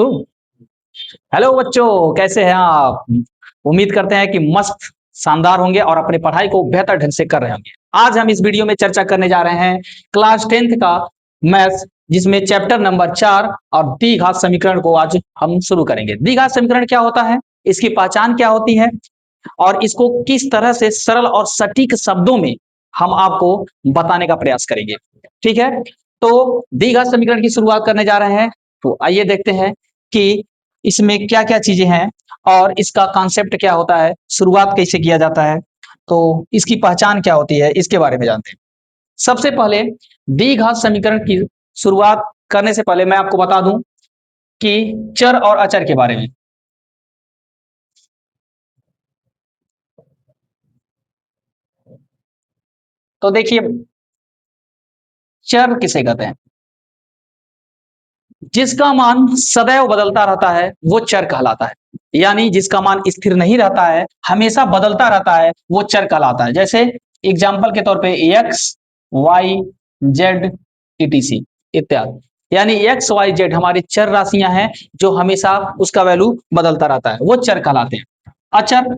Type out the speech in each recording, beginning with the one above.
शुरू। हेलो बच्चों, कैसे हैं आप? उम्मीद करते हैं कि मस्त शानदार होंगे और अपनी पढ़ाई को बेहतर ढंग से कर रहे होंगे। आज हम इस वीडियो में चर्चा करने जा रहे हैं क्लास 10th का मैथ्स, जिसमें चैप्टर नंबर 4 और द्विघात समीकरण को आज हम शुरू करेंगे। द्विघात समीकरण क्या होता है, इसकी पहचान क्या होती है और इसको किस तरह से सरल और सटीक शब्दों में हम आपको बताने का प्रयास करेंगे। ठीक है, तो द्विघात समीकरण की शुरुआत करने जा रहे हैं। तो आइए देखते हैं कि इसमें क्या क्या चीजें हैं और इसका कॉन्सेप्ट क्या होता है, शुरुआत कैसे किया जाता है, तो इसकी पहचान क्या होती है, इसके बारे में जानते हैं। सबसे पहले द्विघात समीकरण की शुरुआत करने से पहले मैं आपको बता दूं कि चर और अचर के बारे में। तो देखिए, चर किसे कहते हैं? जिसका मान सदैव बदलता रहता है वो चर कहलाता है। यानी जिसका मान स्थिर नहीं रहता है, हमेशा बदलता रहता है, वो चर कहलाता है। जैसे एग्जाम्पल के तौर पे एक्स, वाई, जेड, ईटीसी इत्यादि। यानी एक्स वाई जेड हमारी चर राशियां हैं जो हमेशा उसका वैल्यू बदलता रहता है, वो चर कहलाते हैं। अचर,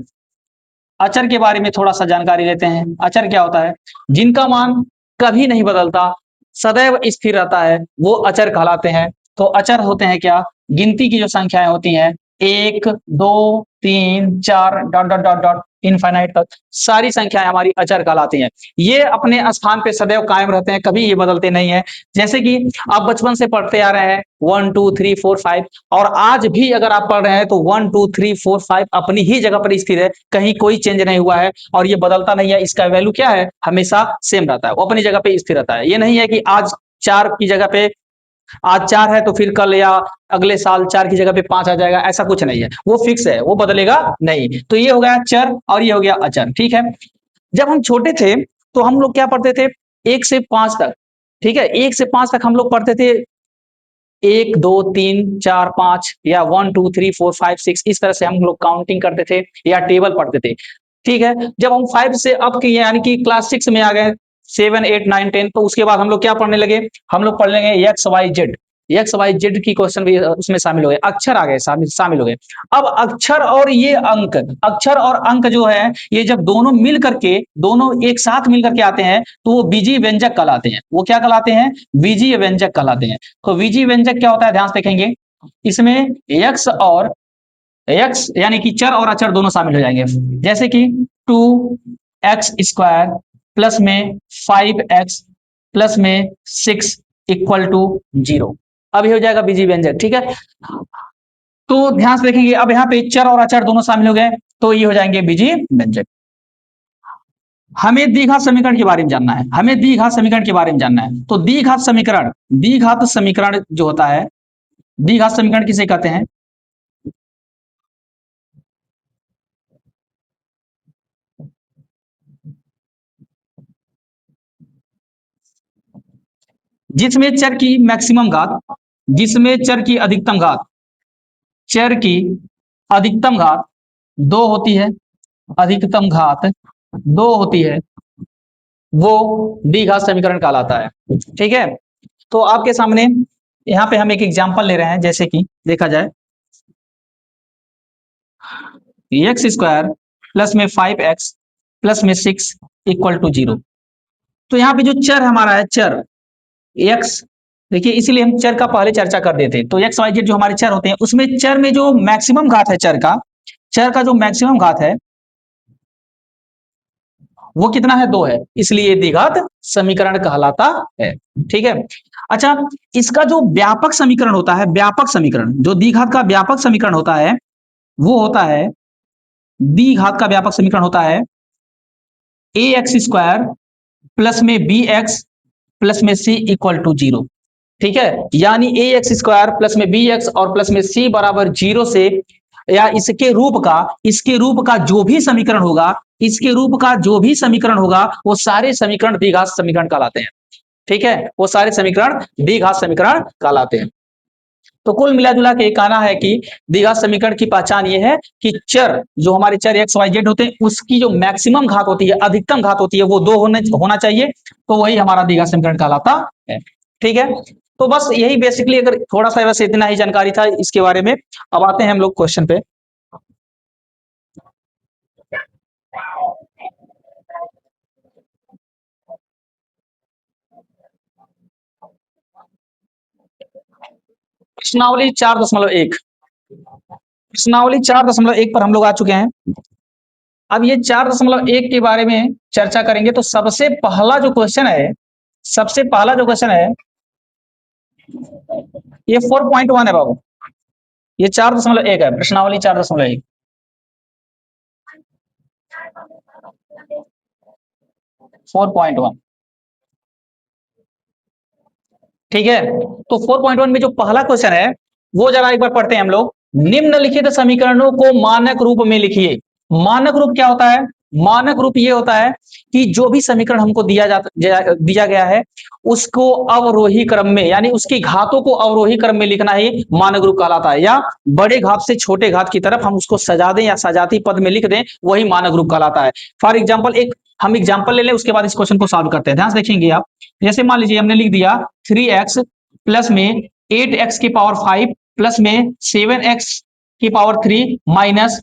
अचर के बारे में थोड़ा सा जानकारी लेते हैं। अचर क्या होता है? जिनका मान कभी नहीं बदलता, सदैव स्थिर रहता है, वो अचर कहलाते हैं। तो अचर होते हैं क्या? गिनती की जो संख्याएं होती हैं, 1 2 3 4 dot dot dot dot infinite तक सारी संख्याएं हमारी अचर कहलाती हैं। ये अपने स्थान पे सदैव कायम रहते हैं, कभी ये बदलते नहीं है। जैसे कि आप बचपन से पढ़ते आ रहे हैं 1 2 3 4 5, और आज भी अगर आप पढ़ रहे हैं तो 1 2 3 4 5 अपनी ही जगह पर स्थिर है, कहीं कोई चेंज नहीं हुआ है और ये बदलता नहीं है। इसका वैल्यू क्या है? हमेशा सेम रहता है, वो अपनी जगह पे स्थिर रहता है। ये नहीं है कि आज 4 की जगह पे, आज 4 है तो फिर कल या अगले साल 4 की जगह पे 5 आ जाएगा, ऐसा कुछ नहीं है। वो फिक्स है, वो बदलेगा नहीं। तो ये हो गया चर और ये हो गया अचर। ठीक है, जब हम छोटे थे तो हम लोग क्या पढ़ते थे? 1 से 5 तक। ठीक है, 1 से 5 तक हम लोग पढ़ते थे 1 2 3 4 5 या 1 2 3 4 5 6, इस तरह से हम लोग काउंटिंग करते थे या टेबल पढ़ते थे। ठीक है, जब हम 5 से अप की यानी कि क्लास 6 में आ गए, 7 8 9 10, तो उसके बाद हम लोग क्या पढ़ने लगे? हम लोग पढ़ लेंगे X Y Z. X Y Z की क्वेश्चन भी उसमें शामिल हो गए, अक्षर आ गए, शामिल हो गए। अब अक्षर और ये अंक, अक्षर और अंक जो है, ये जब दोनों मिल करके, दोनों एक साथ मिल करके आते हैं तो वो बीजीय व्यंजक कहलाते हैं। वो क्या कहलाते हैं? बीजीय व्यंजक कहलाते हैं। तो बीजीय व्यंजक क्या होता है, ध्यान से देखेंगे। इसमें एक्स और एक्स यानी कि चर और अचर दोनों शामिल हो जाएंगे। जैसे कि 2x² प्लस में 5x प्लस में 6 इक्वल टू 0। अब ये हो जाएगा बीजीय व्यंजक। ठीक है, तो ध्यान से देखेंगे, अब यहाँ पे चर और अचर दोनों शामिल हो गए तो ये हो जाएंगे बीजीय व्यंजक। हमें द्विघात समीकरण के बारे में जानना है, हमें द्विघात समीकरण के बारे में जानना है। तो द्विघात समीकरण, द्विघात समीकरण जो होता है, द्विघात समीकरण किसे कहते हैं? जिसमें चर की मैक्सिमम घात, जिसमें चर की अधिकतम घात, चर की अधिकतम घात 2 होती है, अधिकतम घात 2 होती है, वो द्विघात समीकरण कहलाता है। ठीक है, तो आपके सामने यहां पे हम एक एग्जांपल ले रहे हैं। जैसे कि देखा जाए x² प्लस में 5x प्लस में 6 इक्वल टू 0। तो यहाँ पे जो चर हमारा है, चर x, देखिए इसीलिए हम चर का पहले चर्चा कर देते। तो एक्स वाई जेड जो हमारे चर होते हैं, उसमें चर में जो मैक्सिमम घात है, चर का जो मैक्सिमम घात है वो कितना है? 2 है, इसलिए द्विघात समीकरण कहलाता है। ठीक है, अच्छा, इसका जो व्यापक समीकरण होता है, व्यापक समीकरण, जो द्विघात का व्यापक समीकरण होता है, वो होता है, द्विघात का व्यापक समीकरण होता है ax² प्लस में bx प्लस में c इक्वल टू 0। ठीक है, यानी ax² प्लस में bx और प्लस में c बराबर 0 से, या इसके रूप का जो भी समीकरण होगा, इसके रूप का जो भी समीकरण होगा, वो सारे समीकरण द्विघात समीकरण कहलाते हैं। ठीक है, वो सारे समीकरण द्विघात समीकरण कहलाते हैं। तो कुल मिला जुला के कहना है कि द्विघात समीकरण की पहचान ये है कि चर, जो हमारे चर एक्स वाई जेड होते हैं, उसकी जो मैक्सिमम घात होती है, अधिकतम घात होती है, वो 2 होना चाहिए, तो वही हमारा द्विघात समीकरण कहलाता है। ठीक है, तो बस यही बेसिकली, अगर थोड़ा सा बस इतना ही जानकारी था इसके बारे में। अब आते हैं हम लोग क्वेश्चन पे। प्रश्नावली 4.1, प्रश्नावली 4.1 पर हम लोग आ चुके हैं। अब ये 4.1 के बारे में चर्चा करेंगे। तो सबसे पहला जो क्वेश्चन है, सबसे पहला जो क्वेश्चन है, ये 4.1 है बाबू। ये 4.1 है, प्रश्नावली 4.1। 4.1, ठीक है। तो 4.1 में जो पहला क्वेश्चन है वो जरा एक बार पढ़ते हैं हम लोग। निम्नलिखित समीकरणों को मानक रूप में लिखिए। मानक रूप क्या होता है? मानक रूप ये होता है कि जो भी समीकरण हमको दिया गया है उसको अवरोही क्रम में, यानी उसकी घातों को अवरोही क्रम में लिखना ही मानक रूप कहलाता है। या बड़े घात से छोटे घात की तरफ हम उसको सजा दें या सजाती पद में लिख दें, वही मानक रूप कहलाता है। फॉर एग्जाम्पल, एक हम एग्जाम्पल ले लें, उसके बाद इस क्वेश्चन को सॉल्व करते हैं। ध्यान से देखेंगे आप। जैसे मान लीजिए हमने लिख दिया 3x प्लस में 8x की पावर 5 प्लस में 7x की पावर 3 माइनस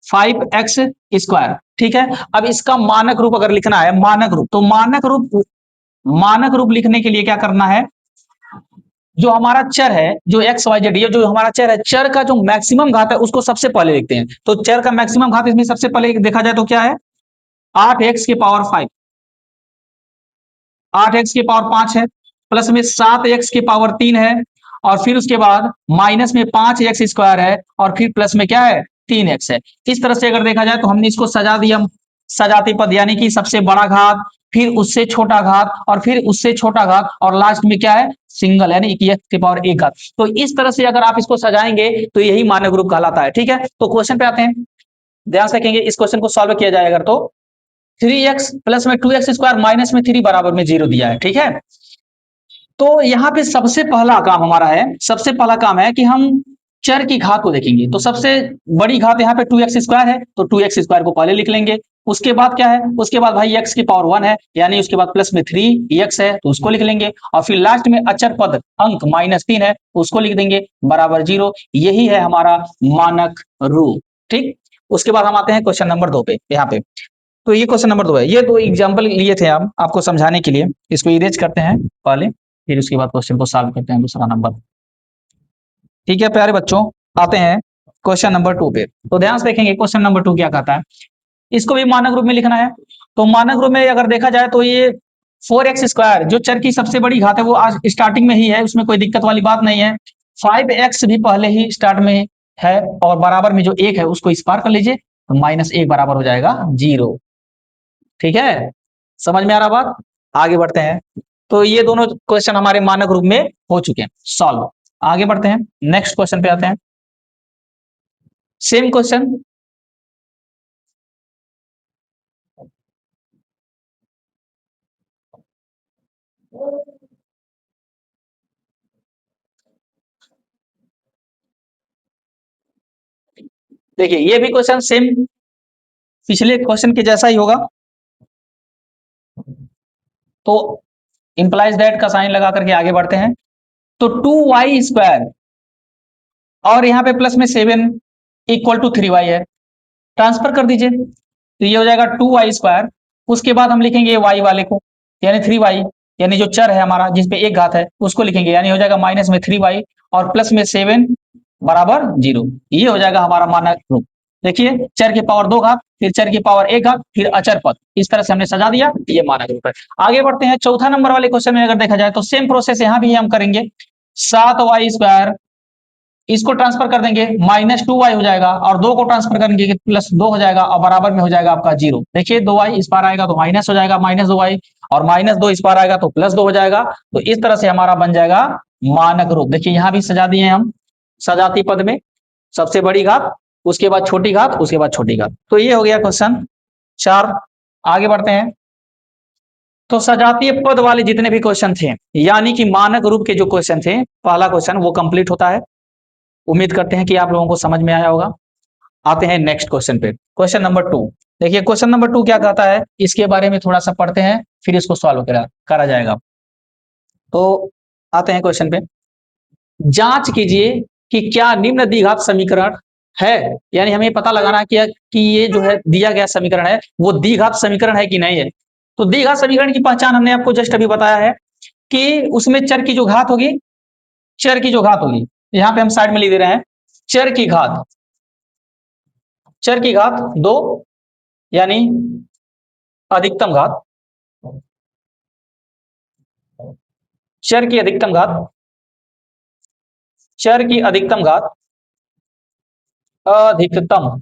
5x स्क्वायर। ठीक है। अब इसका मानक रूप अगर लिखना है, मानक रूप, तो मानक रूप लिखने के लिए क्या करना है? जो हमारा चर है, जो एक्स वाई जेड, ये जो हमारा चर है, चर का जो मैक्सिमम घात है उसको सबसे पहले लिखते हैं। तो चर का मैक्सिमम घात इसमें सबसे पहले देखा जाए तो क्या है? 8x की पावर 5, 8x की पावर 5 है, प्लस में 7x की पावर 3 है, और फिर उसके बाद माइनस में 5x स्क्वायर है, और फिर प्लस में क्या है? 3x है। इस तरह से अगर देखा जाए तो हमने इसको सजा दिया, सजाती पद, यानी कि सबसे बड़ा घात, फिर उससे छोटा घात, और फिर उससे छोटा घात, और लास्ट में क्या है? सिंगल, यानी एक्स की पावर एक घात। तो इस तरह से अगर आप इसको सजाएंगे तो यही मानक रूप कहलाता है। ठीक है। तो क्वेश्चन पे आते हैं। ध्यान से देखेंगे, इस क्वेश्चन को सॉल्व किया जाए अगर तो 3x प्लस में 2x स्क्वायर माइनस में 3 बराबर में 0 दिया है। ठीक है। तो यहां पे सबसे पहला काम हमारा है, सबसे पहला काम है कि हम चर की घात को देखेंगे। तो सबसे बड़ी घात यहाँ पे 2x स्क्वायर है, तो 2x स्क्वायर को पहले लिख लेंगे। उसके बाद क्या है? उसके बाद भाई x की पावर 1 है, यानी उसके बाद प्लस में 3x है, तो उसको लिख लेंगे। और फिर लास्ट में अचर पद अंक -3 है, उसको लिख देंगे बराबर 0। यही है हमारा मानक रूप। ठीक। उसके बाद हम आते हैं क्वेश्चन नंबर 2 पे। यहाँ पे तो ये क्वेश्चन नंबर 2 है। ये दो एग्जाम्पल लिए थे हम आपको समझाने के लिए। इसको इरेज करते हैं पहले, फिर उसके बाद क्वेश्चन को सॉल्व करते हैं, दूसरा नंबर। ठीक है प्यारे बच्चों, आते हैं क्वेश्चन नंबर 2 पे। तो ध्यान से देखेंगे क्वेश्चन नंबर 2 क्या कहता है। इसको भी मानक रूप में लिखना है। तो मानक रूप में अगर देखा जाए तो ये 4x स्क्वायर, जो चर की सबसे बड़ी घात है, वो आज स्टार्टिंग में ही है, उसमें कोई दिक्कत वाली बात नहीं है। 5x भी पहले ही स्टार्ट में है, और बराबर में जो एक है उसको इस पार कर लीजिए, तो -1 बराबर हो जाएगा 0। ठीक है। समझ में आ रहा बात? आगे बढ़ते हैं। तो ये दोनों क्वेश्चन हमारे मानक रूप में हो चुके हैं सॉल्व। आगे बढ़ते हैं, नेक्स्ट क्वेश्चन पे आते हैं। Same question. देखिए ये भी क्वेश्चन सेम पिछले क्वेश्चन के जैसा ही होगा। तो इंप्लाइज दैट का साइन लगा करके आगे बढ़ते हैं। तो 2y स्क्वायर और यहाँ पे प्लस में 7 इक्वल टू 3y है, ट्रांसफर कर दीजिए, तो ये हो जाएगा 2y स्क्वायर। उसके बाद हम लिखेंगे y वाले को, यानी 3y, यानी जो चर है हमारा जिसपे एक घात है उसको लिखेंगे, यानी हो जाएगा माइनस में 3y और प्लस में 7 बराबर 0। ये हो जाएगा हमारा मानक रूप। देखिए, चर की पावर 2 घात, फिर चर की पावर 1 घात, फिर अचर पद, इस तरह से हमने सजा दिया, ये मानक रूप है। आगे बढ़ते हैं, चौथा नंबर वाले क्वेश्चन में अगर देखा जाए तो सेम प्रोसेस यहाँ भी हम करेंगे। 7y स्क्वायर, इसको ट्रांसफर कर देंगे, -2y हो जाएगा, और 2 को ट्रांसफर करेंगे +2 हो जाएगा, और बराबर में हो जाएगा आपका 0। देखिए 2y इस पार आएगा तो माइनस हो जाएगा -2y, और -2 इस पार आएगा तो +2 हो जाएगा। तो इस तरह से हमारा बन जाएगा मानक रूप। देखिए यहां भी सजा दिए हम सजाती पद में, सबसे बड़ी घात, उसके बाद छोटी घात, उसके बाद छोटी घात। तो ये हो गया क्वेश्चन 4। आगे बढ़ते हैं। तो सजातीय पद वाले जितने भी क्वेश्चन थे, यानी कि मानक रूप के जो क्वेश्चन थे, पहला क्वेश्चन वो कंप्लीट होता है। उम्मीद करते हैं कि आप लोगों को समझ में आया होगा। आते हैं नेक्स्ट क्वेश्चन पे, क्वेश्चन नंबर 2। देखिए क्वेश्चन नंबर 2 क्या कहता है, इसके बारे में थोड़ा सा पढ़ते हैं, फिर इसको सॉल्व करा जाएगा। तो आते हैं क्वेश्चन पे। जांच कीजिए कि क्या निम्न द्विघात समीकरण है, यानी हमें पता लगाना है कि ये जो है दिया गया समीकरण है वो द्विघात समीकरण है कि नहीं है। तो द्विघात समीकरण की पहचान हमने आपको जस्ट अभी बताया है कि उसमें चर की जो घात होगी, चर की जो घात होगी, यहां पे हम साइड में लिख दे रहे हैं चर की घात, चर की घात 2 यानी अधिकतम घात, चर की अधिकतम घात, चर की अधिकतम घात, अधिकतम,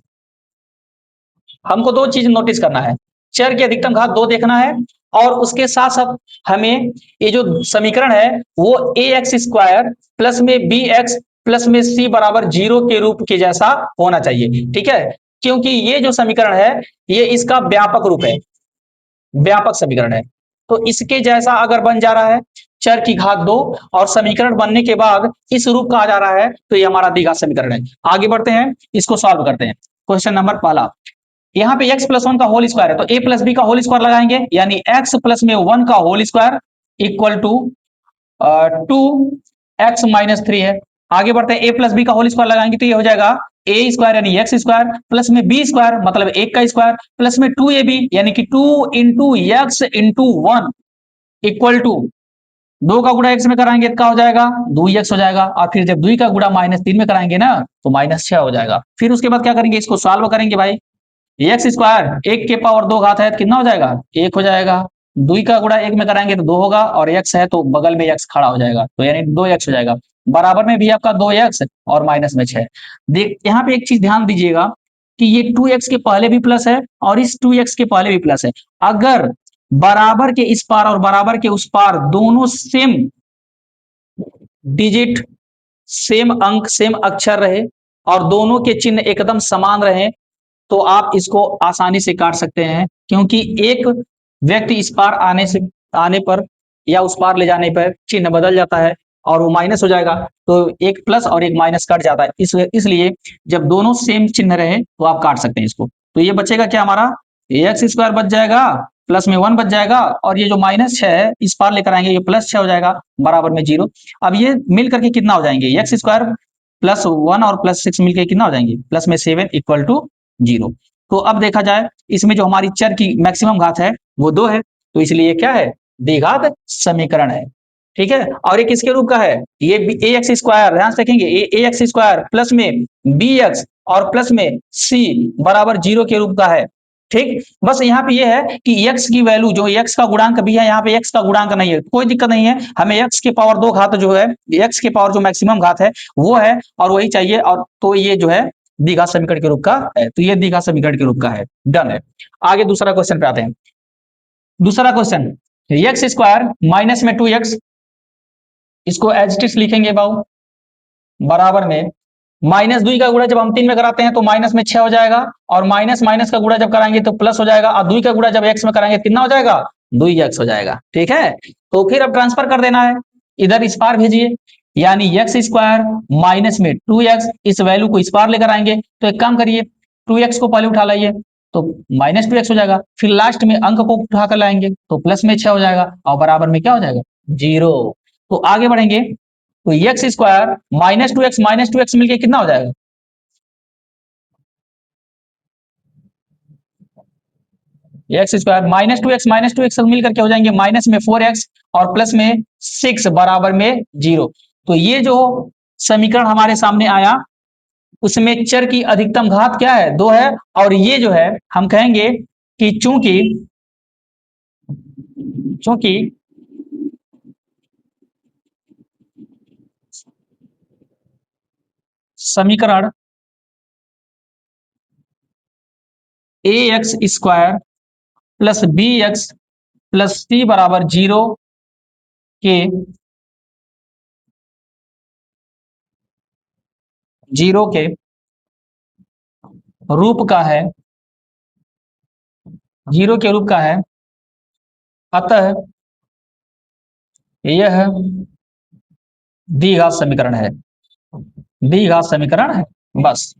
हमको दो चीज नोटिस करना है, चर की अधिकतम घात 2 देखना है और उसके साथ साथ हमें ये जो समीकरण है वो ए एक्स स्क्वायर प्लस में बी एक्स प्लस में सी बराबर 0 के रूप के जैसा होना चाहिए। ठीक है, क्योंकि ये जो समीकरण है ये इसका व्यापक रूप है, व्यापक समीकरण है। तो इसके जैसा अगर बन जा रहा है चर की घात 2 और समीकरण बनने के बाद इस रूप का आ जा रहा है तो ये हमारा द्विघात समीकरण है। आगे बढ़ते हैं, इसको सॉल्व करते हैं। क्वेश्चन नंबर पहला, यहाँ पे x प्लस 1 का होल स्क्वायर है तो a प्लस बी का होल स्क्वायर लगाएंगे, यानी x प्लस में 1 का whole square equal to 2x-3 है। आगे बढ़ते हैं, a प्लस बी का होल स्क्वायर लगाएंगे तो ये हो जाएगा a स्क्वायर यानी x स्क्वायर प्लस में b स्क्वायर मतलब 1 का स्क्वायर प्लस में 2ab यानी कि 2 into X into 1 equal to 2 का गुणा x में कराएंगे तो क्या हो जाएगा 2x हो जाएगा, और फिर जब 2 का गुणा -3 में कराएंगे ना तो -6 हो जाएगा। फिर उसके बाद क्या करेंगे, इसको सॉल्व करेंगे भाई, एक्स स्क्वायर 1 के पावर 2 घात है तो कितना हो जाएगा 1 हो जाएगा, 2 का गुणा 1 में कराएंगे तो 2 होगा और x है तो बगल में x खड़ा हो जाएगा तो यानी 2x हो जाएगा, बराबर में भी आपका 2x और माइनस में 6। देख यहाँ पे एक चीज ध्यान दीजिएगा कि ये 2x के पहले भी प्लस है और इस 2x के पहले भी प्लस है। अगर बराबर के इस पार और बराबर के उस पार दोनों सेम डिजिट, सेम अंक, सेम अक्षर रहे और दोनों के चिन्ह एकदम समान रहे तो आप इसको आसानी से काट सकते हैं, क्योंकि एक व्यक्ति इस पार आने पर या उस पार ले जाने पर चिन्ह बदल जाता है और वो माइनस हो जाएगा, तो एक प्लस और एक माइनस कट जाता है, इसलिए जब दोनों सेम चिन्ह रहे तो आप काट सकते हैं इसको। तो ये बचेगा क्या हमारा एक्स स्क्वायर बच जाएगा प्लस में 1 बच जाएगा और ये जो -6 है इस पार लेकर आएंगे ये +6 हो जाएगा बराबर में 0। अब ये मिल करके कितना हो जाएंगे एक्स स्क्वायर प्लस 1 और +6 मिलकर कितना हो जाएंगे प्लस में 7 इक्वल टू 0। तो अब देखा जाए इसमें जो हमारी चर की मैक्सिमम घात है वो 2 है, तो इसलिए क्या है द्विघात समीकरण है। ठीक है, और ये किसके रूप का है, ये ए एक्स स्क्वायर, ध्यान से देखेंगे ए एक्स स्क्वायर प्लस में बी एक्स और प्लस में सी बराबर 0 के रूप का है। ठीक, बस यहाँ पे ये है कि x की वैल्यू जो x का गुणांक भी है यहाँ पे x का गुणांक नहीं है, कोई दिक्कत नहीं है, हमें x के पावर 2 घात जो है, x के पावर जो मैक्सिमम घात है वो है और वही चाहिए, और तो ये जो है द्विघात समीकरण के रूप का है, तो ये द्विघात समीकरण के रूप का है, डन है। आगे दूसरा क्वेश्चन पे आते हैं। दूसरा क्वेश्चन, एक्स स्क्वायर माइनस में 2x, इसको एज इट इज लिखेंगे बाबू, बराबर में -2 का गुणा जब हम 3 में कराते हैं तो माइनस में 6 हो जाएगा और माइनस माइनस का गुणा जब कराएंगे तो प्लस हो जाएगा और 2 का गुणा जब x में कराएंगे कितना हो जाएगा 2x हो जाएगा। ठीक है, तो फिर अब ट्रांसफर कर देना है, इधर इस पार भेजिए, यानी एक्स स्क्वायर माइनस में 2x, इस वैल्यू को इस पार लेकर आएंगे तो एक काम करिए 2x को पहले उठा लाइए तो -2x हो जाएगा, फिर लास्ट में अंक को उठा कर लाएंगे तो प्लस में 6 हो जाएगा और बराबर में क्या हो जाएगा 0। तो आगे बढ़ेंगे तो एक्स स्क्वायर -2x मिलके कितना हो जाएगा एक्स स्क्वायर -2x मिल करके हो जाएंगे माइनस में 4x और प्लस में 6 बराबर में 0। तो ये जो समीकरण हमारे सामने आया उसमें चर की अधिकतम घात क्या है 2 है, और ये जो है हम कहेंगे कि चूंकि चूंकि समीकरण A X square plus B X plus C बराबर 0 के 0 के रूप का है, 0 के रूप का है, अतः यह द्विघात समीकरण है, द्विघात समीकरण है बस।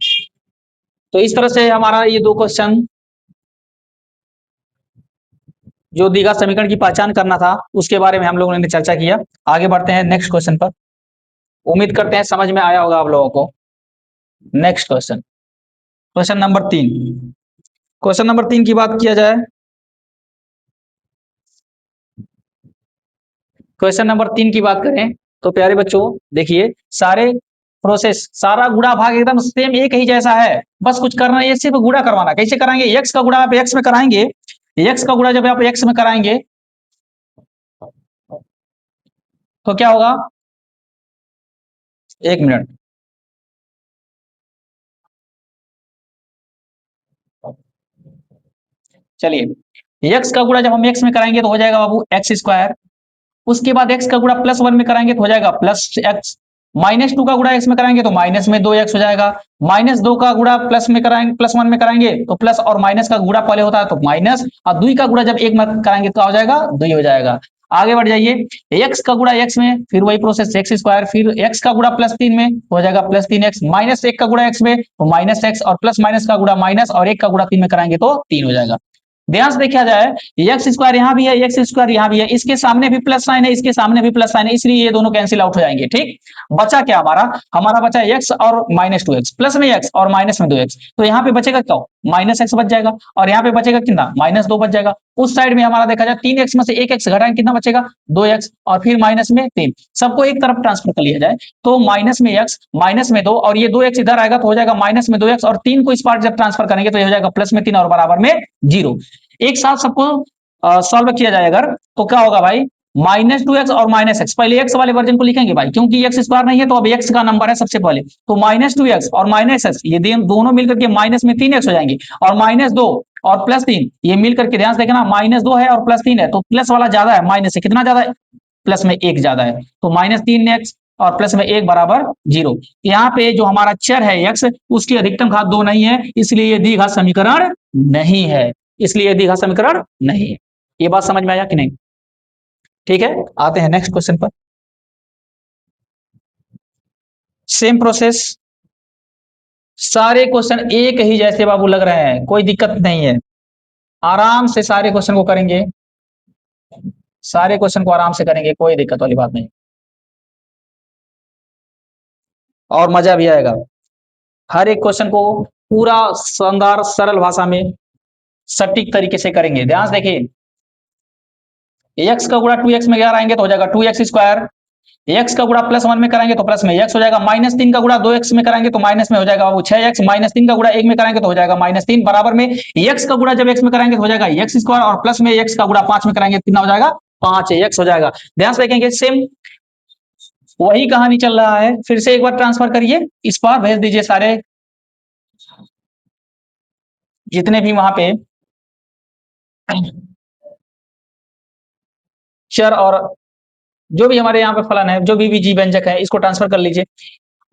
तो इस तरह से हमारा ये दो क्वेश्चन जो द्विघात समीकरण की पहचान करना था उसके बारे में हम लोगों ने चर्चा किया। आगे बढ़ते हैं नेक्स्ट क्वेश्चन पर। उम्मीद करते हैं समझ में आया होगा आप लोगों को। Next question, question number 3। Question number 3 की बात किया जाए, क्वेश्चन नंबर 3 की बात करें तो प्यारे बच्चों देखिए, सारे प्रोसेस, सारा गुणा भाग एकदम सेम एक ही जैसा है। बस कुछ करना है, सिर्फ गुणा करवाना। कैसे कराएंगे? एक्स का गुणा आप एक्स में कराएंगे, एक्स का गुणा जब आप एक्स में कराएंगे तो क्या होगा? एक मिनट, चलिए, एक्स का गुणा जब हम एक्स में कराएंगे तो हो जाएगा बाबू एक्स स्क्वायर। उसके बाद एक्स का गुणा +1 में कराएंगे तो हो जाएगा +x। -2 का गुणा एक्स में कराएंगे तो माइनस में 2x हो जाएगा। -2 का गुणा प्लस में कराएंगे, +1 में कराएंगे तो प्लस, और माइनस का गुणा पहले होता है तो माइनस, और 2 का गुणा जब एक में कराएंगे तो क्या हो जाएगा? 2 हो जाएगा। आगे बढ़ जाइए, एक्स का गुणा एक्स में, फिर वही प्रोसेस एक्स स्क्वायर, फिर एक्स का गुणा +3 में हो जाएगा +3x, -1 का गुणा एक्स में तो -x, और प्लस माइनस का गुणा माइनस, और 1 का गुणा 3 में कराएंगे तो 3 हो जाएगा। ध्यान से देखा जाए, एक्स स्क्वायर यहाँ भी है, एक्स स्क्वायर यहाँ भी है, इसके सामने भी प्लस साइन है, इसके सामने भी प्लस साइन है, इसलिए ये दोनों कैंसिल आउट हो जाएंगे। ठीक, बचा क्या हमारा? हमारा बचा एक्स और -2x, प्लस में एक्स और माइनस में 2x, तो यहाँ पे बचेगा क्या? -x बच जाएगा, और यहाँ पे बचेगा कितना? -2 बच जाएगा। उस साइड में हमारा देखा जाए 3x में से 1x घटाएंगे, कितना बचेगा? 2x, और फिर माइनस में 3, सबको एक तरफ ट्रांसफर कर लिया जाए तो माइनस में x, माइनस में 2, और ये 2x इधर आएगा तो हो जाएगा माइनस में 2x, और 3 को इस पार्ट जब ट्रांसफर करेंगे तो ये हो जाएगा प्लस में 3 और बराबर में 0। एक साथ सबको सॉल्व किया जाए अगर, तो क्या होगा भाई? -2x और -x, पहले एक्स वाले वर्जन को लिखेंगे भाई, क्योंकि एक्स स्क्वायर नहीं है तो अब एक्स का नंबर है सबसे पहले, तो -2x और -x ये दोनों मिलकर के माइनस में 3x हो जाएंगे, और -2 और +3 ये मिलकर के, ध्यान से देखना, -2 है और +3 है, तो प्लस वाला ज्यादा है, माइनस से कितना ज्यादा है? प्लस में 1 ज्यादा है, तो -3x और प्लस में 1 बराबर 0। यहाँ पे जो हमारा चर है x, उसकी अधिकतम घात 2 नहीं है, इसलिए ये द्विघात समीकरण नहीं है, इसलिए ये द्विघात समीकरण नहीं है। ये बात समझ में आया कि नहीं? ठीक है, आते हैं नेक्स्ट क्वेश्चन पर। सेम प्रोसेस, सारे क्वेश्चन एक ही जैसे बाबू लग रहे हैं, कोई दिक्कत नहीं है। आराम से सारे क्वेश्चन को करेंगे, सारे क्वेश्चन को आराम से करेंगे, कोई दिक्कत वाली बात नहीं, और मजा भी आएगा। हर एक क्वेश्चन को पूरा शानदार सरल भाषा में सटीक तरीके से करेंगे। ध्यान से देखिए, एक्स का गुणा 2x में आएंगे तो हो जाएगा 2x स्क्वायर, एक्स का गुणा +1 में कराएंगे तो प्लस में x हो जाएगा, -3 का गुणा 2x में कराएंगे तो माइनस में हो जाएगा वो 6x, -3 का गुणा 1 में कराएंगे तो हो जाएगा -3, बराबर में x का गुणा जब x में कराएंगे तो हो जाएगा x स्क्वायर, और प्लस में x का गुणा 5 में कराएंगे कितना हो जाएगा? 5x हो जाएगा। ध्यान से देखेंगे, सेम वही कहानी चल रहा है, फिर से एक बार ट्रांसफर करिए, इस पर भेज दीजिए सारे जितने भी वहां पे चर, और जो भी हमारे यहाँ पे फलन है, जो भी जी व्यंजक है, इसको ट्रांसफर कर लीजिए।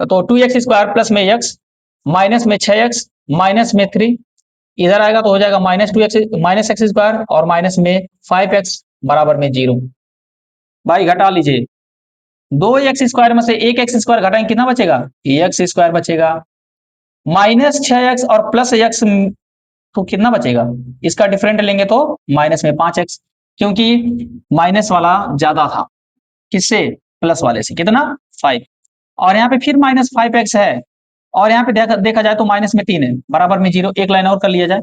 तो 2x स्क्वायर प्लस में x, माइनस में 6x, माइनस में 3, इधर आएगा तो हो जाएगा -2x, -x स्क्वायर, और माइनस में 5x बराबर में 0। भाई घटा लीजिए, 2x स्क्वायर में से 1x स्क्वायर घटाएंगे कितना बचेगा? x स्क्वायर बचेगा, -6x और प्लस x तो कितना बचेगा? इसका डिफरेंट लेंगे तो माइनस में 5x, क्योंकि माइनस वाला ज्यादा था किससे? प्लस वाले से, कितना? 5, और यहाँ पे फिर -5x है, और यहाँ पे देखा जाए तो माइनस में 3 है, बराबर में 0। एक लाइन और कर लिया जाए,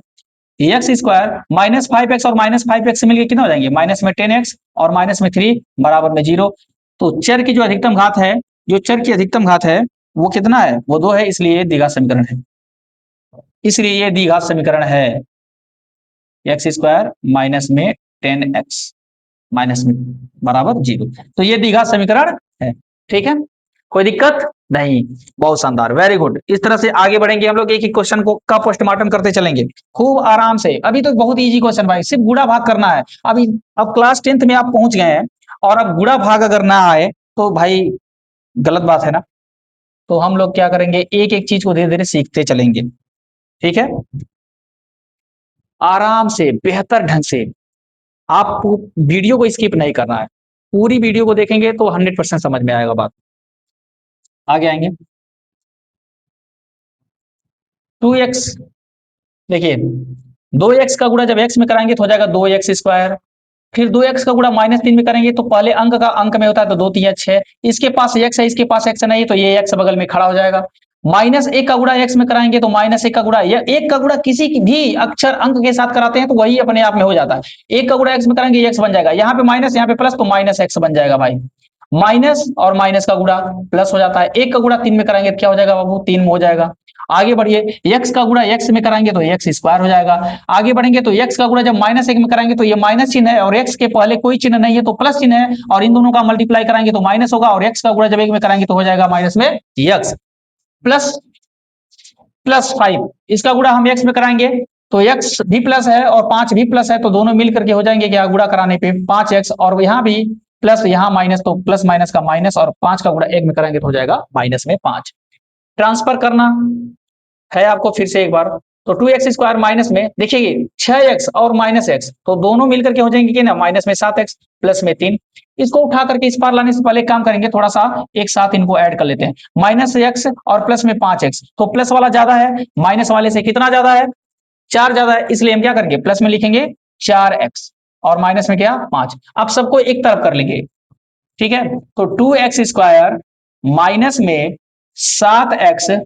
एक्स स्क्वायर -5x और -5x से मिलकर कितना हो जाएंगे? माइनस में 10x और माइनस में 3 बराबर में 0। तो चर की जो अधिकतम घात है, जो चर की अधिकतम घात है वो कितना है? वो 2 है, इसलिए ये द्विघात समीकरण है, इसलिए ये द्विघात समीकरण है। एक्स स्क्वायर माइनस में 10x माइनस में बराबर 0, तो ये द्विघात समीकरण है। ठीक है, कोई दिक्कत नहीं, बहुत शानदार, वेरी गुड। इस तरह से आगे बढ़ेंगे हम लोग, एक एक क्वेश्चन को का पोस्टमार्टम करते चलेंगे खूब आराम से। अभी तो बहुत इजी क्वेश्चन भाई, सिर्फ गुणा भाग करना है। अभी अब क्लास 10th में आप पहुंच गए हैं, और अब गुणा भाग अगर ना आए तो भाई गलत बात है ना। तो हम लोग क्या करेंगे, एक एक चीज को धीरे धीरे सीखते चलेंगे। ठीक है, आराम से बेहतर ढंग से, आप वीडियो को स्किप नहीं करना है, पूरी वीडियो को देखेंगे तो 100% समझ में आएगा बात। आगे आएंगे, 2x, देखिए 2x का गुणा जब x में कराएंगे तो हो जाएगा 2x स्क्वायर, फिर 2x का गुणा -3 में करेंगे तो पहले अंक का अंक में होता है तो 2 3 6, इसके पास x है, इसके पास x नहीं, तो ये x बगल में खड़ा हो जाएगा। -1 का गुणा x में कराएंगे तो -1 का गुणा, 1 का गुणा किसी की भी अक्षर अंक के साथ कराते हैं तो वही अपने आप में हो जाता है। 1 का गुणा x में कराएंगे x बन जाएगा, यहाँ पे माइनस यहाँ पे प्लस तो -x बन जाएगा भाई। माइनस और माइनस का गुणा प्लस हो जाता है। 1 का गुणा 3 में कराएंगे तो क्या हो जाएगा बाबू, 3 हो जाएगा। आगे बढ़िए, x का गुणा x में कराएंगे तो x स्क्वायर हो जाएगा। आगे बढ़ेंगे तो x का गुणा जब -1 में कराएंगे तो ये माइनस चिन्ह है और x के पहले कोई चिन्ह नहीं है तो प्लस चिन्ह है, और इन दोनों का मल्टीप्लाई कराएंगे तो माइनस होगा, और x का गुणा जब 1 में कराएंगे तो हो जाएगा माइनस में x प्लस +5। इसका गुणा हम x में कराएंगे तो x भी प्लस है और 5 भी प्लस है, तो दोनों मिल करके हो जाएंगे क्या, गुणा कराने पे 5x, और यहाँ भी प्लस यहाँ माइनस, तो प्लस माइनस का माइनस, और 5 का गुणा 1 में कराएंगे तो हो जाएगा -5। ट्रांसफर करना है आपको फिर से एक बार, तो 2x² माइनस में देखिए 6x और -x तो दोनों मिलकर के हो जाएंगे कि ना, माइनस में 7x प्लस में 3। इसको उठा करके इस पार लाने से पहले काम करेंगे, थोड़ा सा एक साथ इनको ऐड कर लेते हैं। -x और प्लस में 5x, तो प्लस वाला ज्यादा है, माइनस वाले से कितना ज्यादा है, 4 ज्यादा है, इसलिए हम क्या करेंगे प्लस में लिखेंगे 4x और माइनस में क्या 5। अब सबको एक तरफ कर लेंगे, ठीक है, तो 2x² माइनस में 7x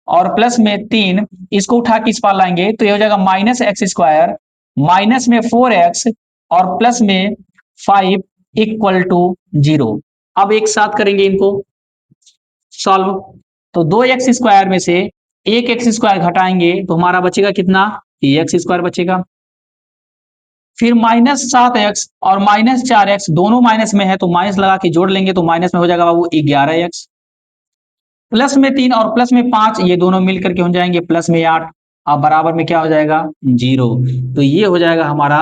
और प्लस में 3, इसको उठा के इस पार लाएंगे तो ये हो जाएगा -x² माइनस में 4x और प्लस में 5 इक्वल टू 0। अब एक साथ करेंगे इनको सॉल्व, तो 2x² में से एक x² घटाएंगे तो हमारा बचेगा कितना, x² बचेगा। फिर -7x और -4x दोनों माइनस में है तो माइनस लगा के जोड़ लेंगे तो माइनस में हो जाएगा बाबू 11x, प्लस में 3 और प्लस में 5 ये दोनों मिलकर के हो जाएंगे प्लस में 8, अब बराबर में क्या हो जाएगा 0। तो ये हो जाएगा हमारा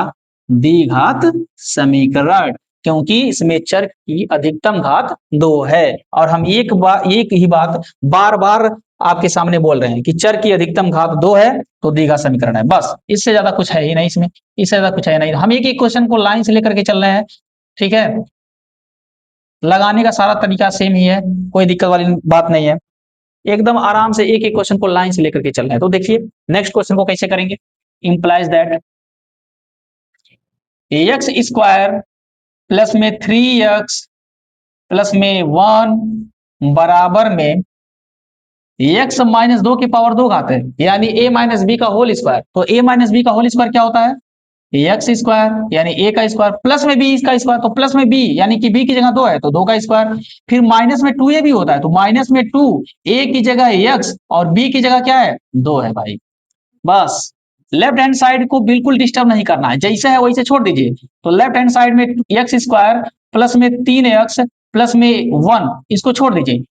द्विघात समीकरण, क्योंकि इसमें चर की अधिकतम घात 2 है, और हम एक ही बात बार बार आपके सामने बोल रहे हैं कि चर की अधिकतम घात 2 है तो द्विघात समीकरण है, बस इससे ज्यादा कुछ है ही नहीं इसमें, इससे ज्यादा कुछ है नहीं। हम एक एक क्वेश्चन को लाइन से लेकर के चल रहे हैं, ठीक है, लगाने का सारा तरीका सेम ही है, कोई दिक्कत वाली बात नहीं है, एकदम आराम से एक एक क्वेश्चन को लाइन से लेकर के चल रहे हैं। तो देखिए नेक्स्ट क्वेश्चन को कैसे करेंगे, इंप्लाइज दैट x² प्लस में 3x प्लस में 1 बराबर में x माइनस 2 की पावर 2 घात है, यानी a माइनस बी का होल स्क्वायर, तो a माइनस बी का होल स्क्वायर क्या होता है, x² यानी a का स्क्वायर प्लस में b का स्क्वायर, तो प्लस में b यानी कि b की जगह 2 है तो 2 का स्क्वायर, फिर माइनस में 2a भी होता है तो माइनस में 2, a की जगह x और b की जगह क्या है 2 है भाई। बस लेफ्ट हैंड साइड को बिल्कुल डिस्टर्ब नहीं करना है, जैसे है वैसे छोड़ दीजिए। तो लेफ्ट हैंड साइड में x² प्लस में 3x प्लस में 1 इसको छोड़ दीजिए,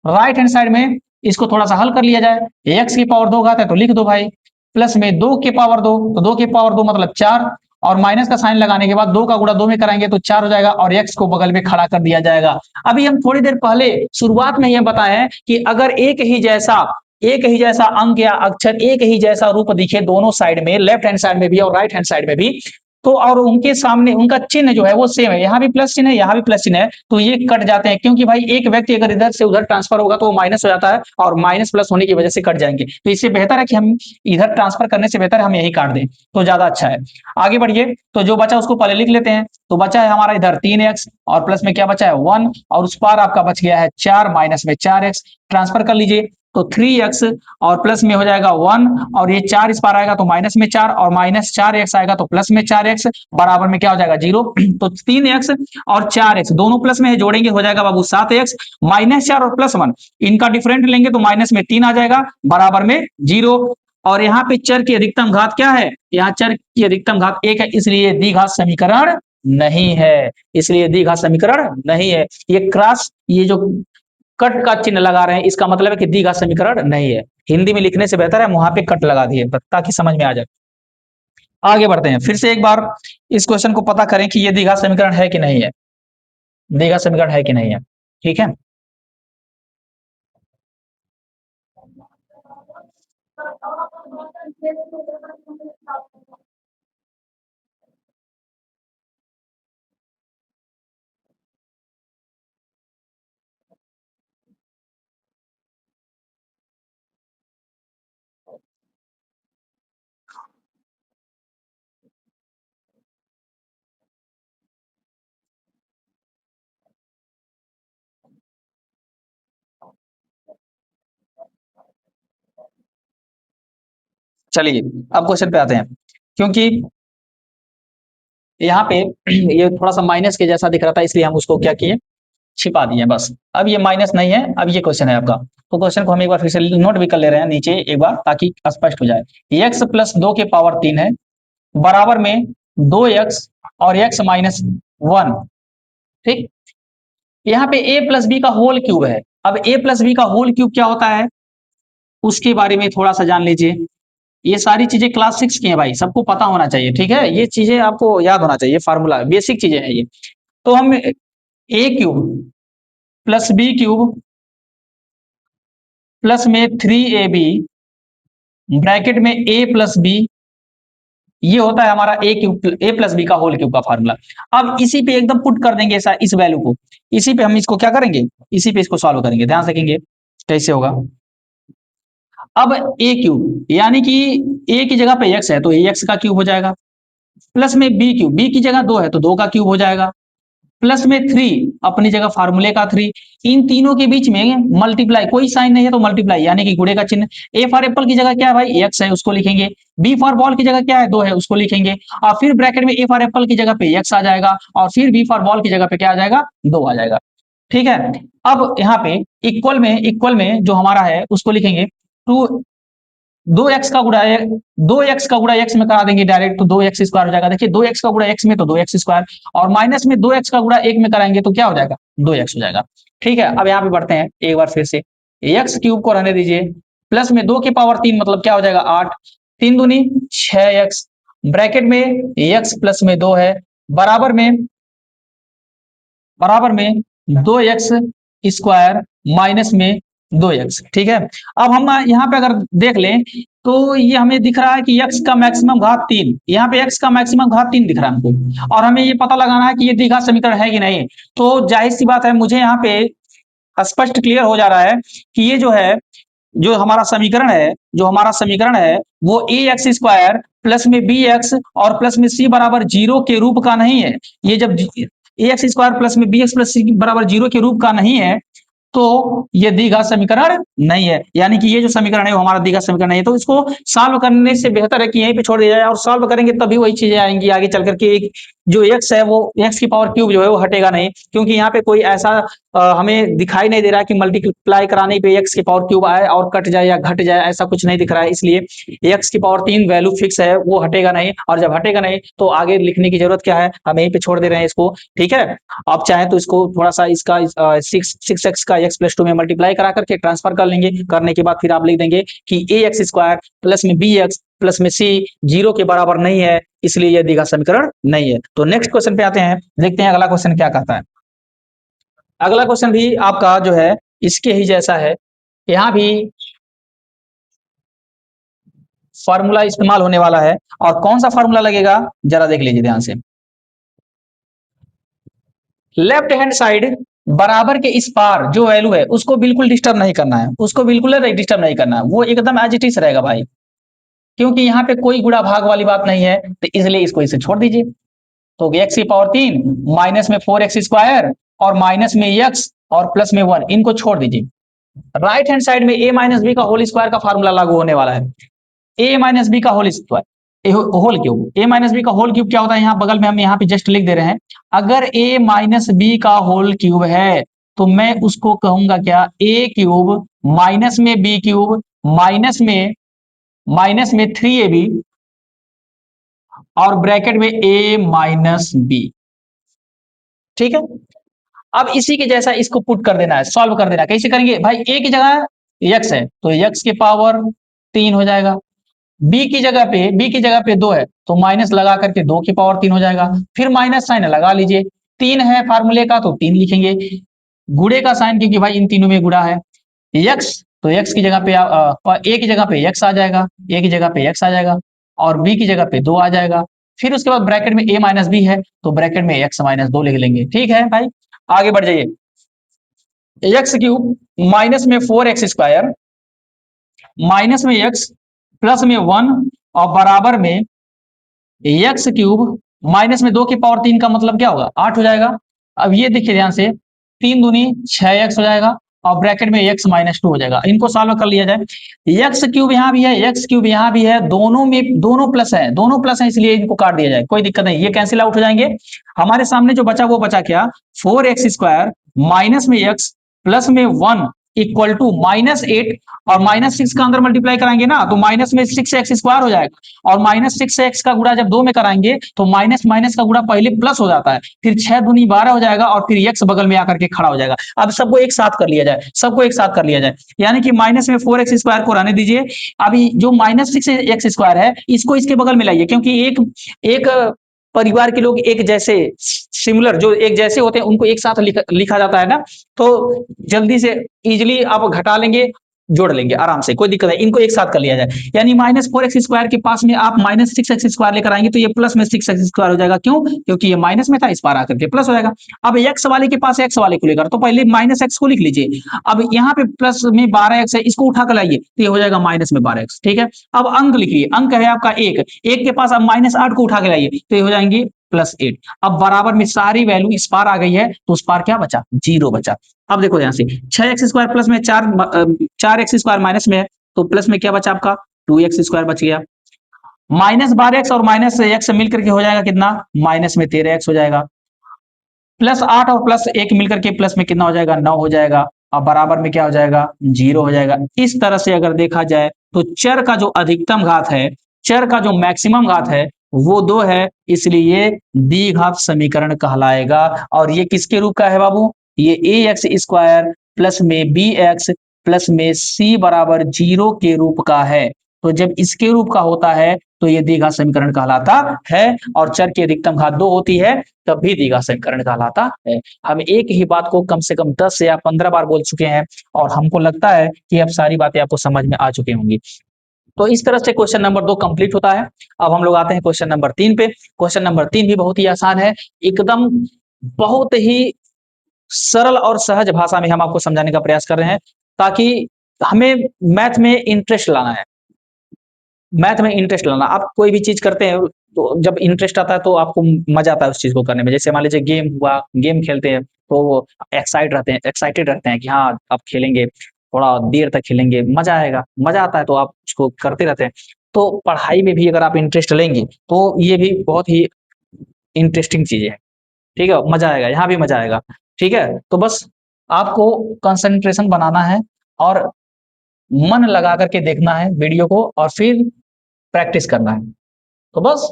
राइट हैंड साइड में इसको थोड़ा सा हल कर लिया जाए, x की पावर 2 घात है तो लिख दो भाई, प्लस में 2 की पावर 2 तो 2 की पावर 2 मतलब 4, और माइनस का साइन लगाने के बाद 2 का गुणा 2 में कराएंगे तो 4 हो जाएगा, और x को बगल में खड़ा कर दिया जाएगा। अभी हम थोड़ी देर पहले शुरुआत में ये बताए हैं कि अगर एक ही जैसा अंक या अक्षर, एक ही जैसा रूप दिखे दोनों साइड में, लेफ्ट हैंड साइड में भी और राइट हैंड साइड में भी, तो और उनके सामने उनका चिन्ह जो है वो सेम है, यहाँ भी प्लस चिन्ह है यहाँ भी प्लस चिन्ह है, तो ये कट जाते हैं, क्योंकि भाई एक व्यक्ति अगर इधर से उधर ट्रांसफर होगा तो वो माइनस हो जाता है, और माइनस प्लस होने की वजह से कट जाएंगे, तो इससे बेहतर है कि हम इधर ट्रांसफर करने से बेहतर हम यही काट दें तो ज्यादा अच्छा है। आगे बढ़िए, तो जो बचा उसको पहले लिख लेते हैं, तो बचा है हमारा इधर 3x और प्लस में क्या बचा है 1, और उस पार आपका बच गया है 4 माइनस में 4x, ट्रांसफर कर लीजिए तो 3x और प्लस में हो जाएगा 1, और ये 4 इस पार आएगा तो माइनस में 4, और माइनस 4x आएगा तो प्लस में 4x, बराबर में क्या हो जाएगा 0। तो 3x और 4x दोनों प्लस में है, जोड़ेंगे हो जाएगा बाबू 7x, -4 और +1 इनका डिफरेंट लेंगे तो माइनस में 3 आ जाएगा, बराबर में 0। और यहाँ पे चर की अधिकतम घात क्या है, यहाँ चर की अधिकतम घात 1 है, इसलिए द्विघात समीकरण नहीं है, इसलिए द्विघात समीकरण नहीं है। ये क्रॉस, ये जो कट का चिन्ह लगा रहे हैं इसका मतलब है कि द्विघात समीकरण नहीं है, हिंदी में लिखने से बेहतर है वहां पे कट लगा दिए ताकि समझ में आ जाए। आगे बढ़ते हैं, फिर से एक बार इस क्वेश्चन को पता करें कि ये द्विघात समीकरण है कि नहीं है, द्विघात समीकरण है कि नहीं है, ठीक है। चलिए अब क्वेश्चन पे आते हैं, क्योंकि यहाँ पे ये थोड़ा सा माइनस के जैसा दिख रहा था, इसलिए हम उसको क्या किए, छिपा दिए बस। अब ये माइनस नहीं है, अब ये क्वेश्चन है आपका। तो क्वेश्चन को हम एक बार फिर से नोट भी कर ले रहे हैं नीचे एक बार, ताकि स्पष्ट हो जाए। x प्लस 2 के पावर 3 है, बराबर में 2x और x माइनस 1। ठीक, यहाँ पे a प्लस बी का होल क्यूब है। अब a प्लस बी का होल क्यूब क्या होता है, उसके बारे में थोड़ा सा जान लीजिए। ये सारी चीजें क्लास 6 की हैं भाई, सबको पता होना चाहिए, ठीक है, ये चीजें आपको याद होना चाहिए, फार्मूला बेसिक चीजें हैं ये। तो हम a cube plus B cube plus में 3ab ब्रैकेट में a प्लस बी, ये होता है हमारा a cube a plus B का होल क्यूब का फार्मूला। अब इसी पे एकदम पुट कर देंगे ऐसा, इस वैल्यू को, इसी पे हम इसको क्या करेंगे, इसी पे इसको सॉल्व करेंगे। ध्यान से देखेंगे कैसे होगा। अब a क्यूब यानी कि a की जगह पे x है तो ax का क्यूब हो जाएगा, प्लस में b क्यूब, b की जगह 2 है तो 2 का क्यूब हो जाएगा, प्लस में 3 अपनी जगह फार्मूले का 3। इन तीनों के बीच में मल्टीप्लाई, कोई साइन नहीं है तो मल्टीप्लाई यानी कि गुणे का चिन्ह। ए फॉर एप्पल की जगह क्या है भाई, एक्स है, उसको लिखेंगे। बी फॉर बॉल की जगह क्या है, 2 है, उसको लिखेंगे। और फिर ब्रैकेट में ए फॉर एप्पल की जगह पे एक्स आ जाएगा, और फिर बी फॉर बॉल की जगह पे क्या आ जाएगा, 2 आ जाएगा। ठीक है, अब यहाँ पे इक्वल में जो हमारा है उसको लिखेंगे, टू 2x का गुणा 2x का गुणा x में करा देंगे डायरेक्ट, तो 2x स्क्वायर हो जाएगा। देखिए 2x का गुणा x में तो 2x स्क्वायर, और माइनस में 2x का गुणा 1 में कराएंगे तो क्या हो जाएगा, 2x हो जाएगा। ठीक है, अब यहाँ पे बढ़ते हैं एक बार फिर से, x क्यूब को रहने दीजिए, प्लस में 2 की पावर 3 मतलब क्या हो जाएगा 8, 3 दूनी 6x, ब्रैकेट में x प्लस में 2 है, बराबर में 2x स्क्वायर माइनस में 2x। ठीक है, अब हम यहाँ पे अगर देख लें तो ये हमें दिख रहा है कि x का मैक्सिमम घात 3, यहाँ पे x का मैक्सिमम घात 3 दिख रहा है हमको, और हमें ये पता लगाना है कि ये द्विघात समीकरण है कि नहीं। तो जाहिर सी बात है, मुझे यहाँ पे स्पष्ट क्लियर हो जा रहा है कि ये जो है, जो हमारा समीकरण है वो ए एक्स स्क्वायर प्लस में बी एक्स और प्लस में सी बराबर 0 के रूप का नहीं है। ये जब ए एक्स स्क्वायर प्लस में बी एक्स प्लस सी बराबर 0 के रूप का नहीं है, तो ये द्विघात समीकरण नहीं है, यानी कि ये जो समीकरण है वो हमारा द्विघात समीकरण नहीं है। तो इसको सॉल्व करने से बेहतर है कि यहीं पे छोड़ दिया जाए, और सॉल्व करेंगे तभी वही चीजें आएंगी आगे चल करके। एक जो x है वो x की पावर क्यूब जो है वो हटेगा नहीं, क्योंकि यहाँ पे कोई ऐसा हमें दिखाई नहीं दे रहा है कि मल्टीप्लाई कराने पे x की पावर क्यूब आए और कट जाए या घट जाए, ऐसा कुछ नहीं दिख रहा है। इसलिए x की पावर 3 वैल्यू फिक्स है, वो हटेगा नहीं, और जब हटेगा नहीं तो आगे लिखने की जरूरत क्या है, हम यहीं पे छोड़ दे रहे हैं इसको। ठीक है, आप चाहे तो इसको थोड़ा सा इसका 6x का x प्लस 2 में मल्टीप्लाई करा करके ट्रांसफर कर लेंगे, करने के बाद फिर आप लिख देंगे कि ए एक्स स्क्वायर प्लस में बी एक्स प्लस में सी 0 के बराबर नहीं है, इसलिए यह द्विघात समीकरण नहीं है। तो नेक्स्ट क्वेश्चन पे आते हैं, देखते हैं अगला क्वेश्चन क्या कहता है। अगला क्वेश्चन भी आपका जो है इसके ही जैसा है, यहाँ भी फॉर्मूला इस्तेमाल होने वाला है, और कौन सा फॉर्मूला लगेगा जरा देख लीजिए ध्यान से। लेफ्ट हैंड साइड बराबर के इस पार जो वैल्यू है उसको बिल्कुल डिस्टर्ब नहीं करना है, उसको बिल्कुल डिस्टर्ब नहीं करना है, वो एकदम एज इट इज रहेगा भाई, क्योंकि यहाँ पे कोई गुणा भाग वाली बात नहीं है, तो इसलिए इसको इसे छोड़ दीजिए। तो x की पावर 3 माइनस में 4x स्क्वायर और माइनस में x और प्लस में 1, इनको छोड़ दीजिए। राइट हैंड साइड में a माइनस बी का होल स्क्वायर का फार्मूला लागू होने वाला है। a माइनस बी का whole square, whole cube, a minus B का होल क्यूब क्या होता है, यहाँ बगल में हम यहाँ पे जस्ट लिख दे रहे हैं। अगर a माइनस बी का होल क्यूब है तो मैं उसको कहूंगा क्या, a क्यूब माइनस में b क्यूब माइनस में 3ab और ब्रैकेट में a माइनस बी। ठीक है, अब इसी के जैसा इसको पुट कर देना है, सॉल्व कर देना है। कैसे करेंगे भाई, a की जगह x है तो x के पावर 3 हो जाएगा, b की जगह पे 2 है तो माइनस लगा करके 2 की पावर 3 हो जाएगा, फिर माइनस साइन लगा लीजिए, 3 है फार्मूले का तो 3 लिखेंगे, गुणे का साइन क्योंकि भाई इन तीनों में गुणा है, x तो x की जगह पे a की जगह पे x आ जाएगा, a की जगह पे x आ जाएगा, और b की जगह पे 2 आ जाएगा। फिर उसके बाद ब्रैकेट में a माइनस बी है तो ब्रैकेट में x माइनस 2 लिख लेंगे। ठीक है भाई, आगे बढ़ जाइए। एक्स क्यूब माइनस में 4x स्क्वायर माइनस में x प्लस में 1 और बराबर में एक्स क्यूब माइनस में 2 की पावर 3 का मतलब क्या होगा, 8 हो जाएगा। अब ये देखिए ध्यान से, 3 दूनी 6x हो जाएगा, और ब्रैकेट में x माइनस 2 हो जाएगा। इनको सॉल्व कर लिया जाए। एक्स क्यूब यहाँ भी है, एक्स क्यूब यहाँ भी है, दोनों में दोनों प्लस है इसलिए इनको काट दिया जाए, कोई दिक्कत नहीं, ये कैंसिल आउट हो जाएंगे। हमारे सामने जो बचा वो बचा क्या, 4x² माइनस में x प्लस में 1 इक्वल टू -8, और -6 का अंदर मल्टीप्लाई कराएंगे ना तो माइनस में 6x² हो जाएगा, और -6x का गुणा जब 2 में कराएंगे तो माइनस माइनस का गुणा पहले प्लस हो जाता है, फिर 6 दूनी 12 हो जाएगा, और फिर x बगल में आकर के खड़ा हो जाएगा। अब सबको एक साथ कर लिया जाए, सबको एक साथ कर लिया जाए, यानी कि माइनस में 4x² को रहने दीजिए। अभी जो -6x² है इसको इसके बगल में लाइए, क्योंकि एक एक परिवार के लोग एक जैसे सिमिलर जो एक जैसे होते हैं उनको एक साथ लिखा जाता है ना, तो जल्दी से इजिली आप घटा लेंगे, जोड़ लेंगे आराम से, कोई दिक्कत नहीं, इनको एक साथ कर लिया जाए। यानी -4x² के पास में आप -6x² लेकर आएंगे तो ये प्लस में 6x² हो जाएगा। क्यों? क्योंकि ये माइनस में था, इस पार आकर के प्लस हो जाएगा। अब x वाले के पास x वाले को लेकर, तो पहले -x को लिख लीजिए। अब यहाँ पे प्लस में 12x है, इसको उठा कर लाइए तो ये हो जाएगा -12x। ठीक है, अब अंक लिखिए, अंक है आपका एक के पास अब -8 को उठा के लाइए तो ये हो जाएंगे +8। अब बराबर में सारी वैल्यू इस पार आ गई है तो उस पार क्या बचा, 0 बचा। अब देखो यहां से 6x² प्लस में 4x² माइनस में है तो प्लस में क्या बचा आपका 2x² बच गया। -12x और -x मिलकर के हो जाएगा कितना, -13x हो जाएगा। +8 और +1 मिलकर के प्लस में कितना हो जाएगा, 9 हो जाएगा। अब बराबर में क्या हो जाएगा, 0 हो जाएगा। इस तरह से अगर देखा जाए तो चर का जो अधिकतम घात है, चर का जो मैक्सिमम घात है वो 2 है, इसलिए द्विघात समीकरण कहलाएगा। और ये किसके रूप का है बाबू, ये ax² प्लस में bx प्लस में c बराबर 0 के रूप का है। तो जब इसके रूप का होता है तो ये द्विघात समीकरण कहलाता है, और चर की अधिकतम घात 2 होती है तब भी द्विघात समीकरण कहलाता है। हम एक ही बात को कम से कम 10 या 15 बार बोल चुके हैं, और हमको लगता है कि अब सारी बातें आपको समझ में आ चुकी होंगी। तो इस तरह से क्वेश्चन नंबर 2 कंप्लीट होता है। अब हम लोग आते हैं क्वेश्चन नंबर 3 पे। क्वेश्चन नंबर 3 भी बहुत ही आसान है, एकदम बहुत ही सरल और सहज भाषा में हम आपको समझाने का प्रयास कर रहे हैं, ताकि हमें मैथ में इंटरेस्ट लाना है। मैथ में इंटरेस्ट लाना, आप कोई भी चीज करते हैं तो जब इंटरेस्ट आता है तो आपको मजा आता है उस चीज को करने में। जैसे मान लीजिए गेम हुआ, गेम खेलते हैं तो वो एक्साइटेड रहते हैं कि हाँ अब खेलेंगे, थोड़ा देर तक खेलेंगे, मजा आएगा, मजा आता है तो आप उसको करते रहते हैं। तो पढ़ाई में भी अगर आप इंटरेस्ट लेंगे तो ये भी बहुत ही इंटरेस्टिंग चीज है। ठीक है, मजा आएगा, यहाँ भी मजा आएगा। ठीक है, तो बस आपको कंसंट्रेशन बनाना है और मन लगा करके देखना है वीडियो को, और फिर प्रैक्टिस करना है। तो बस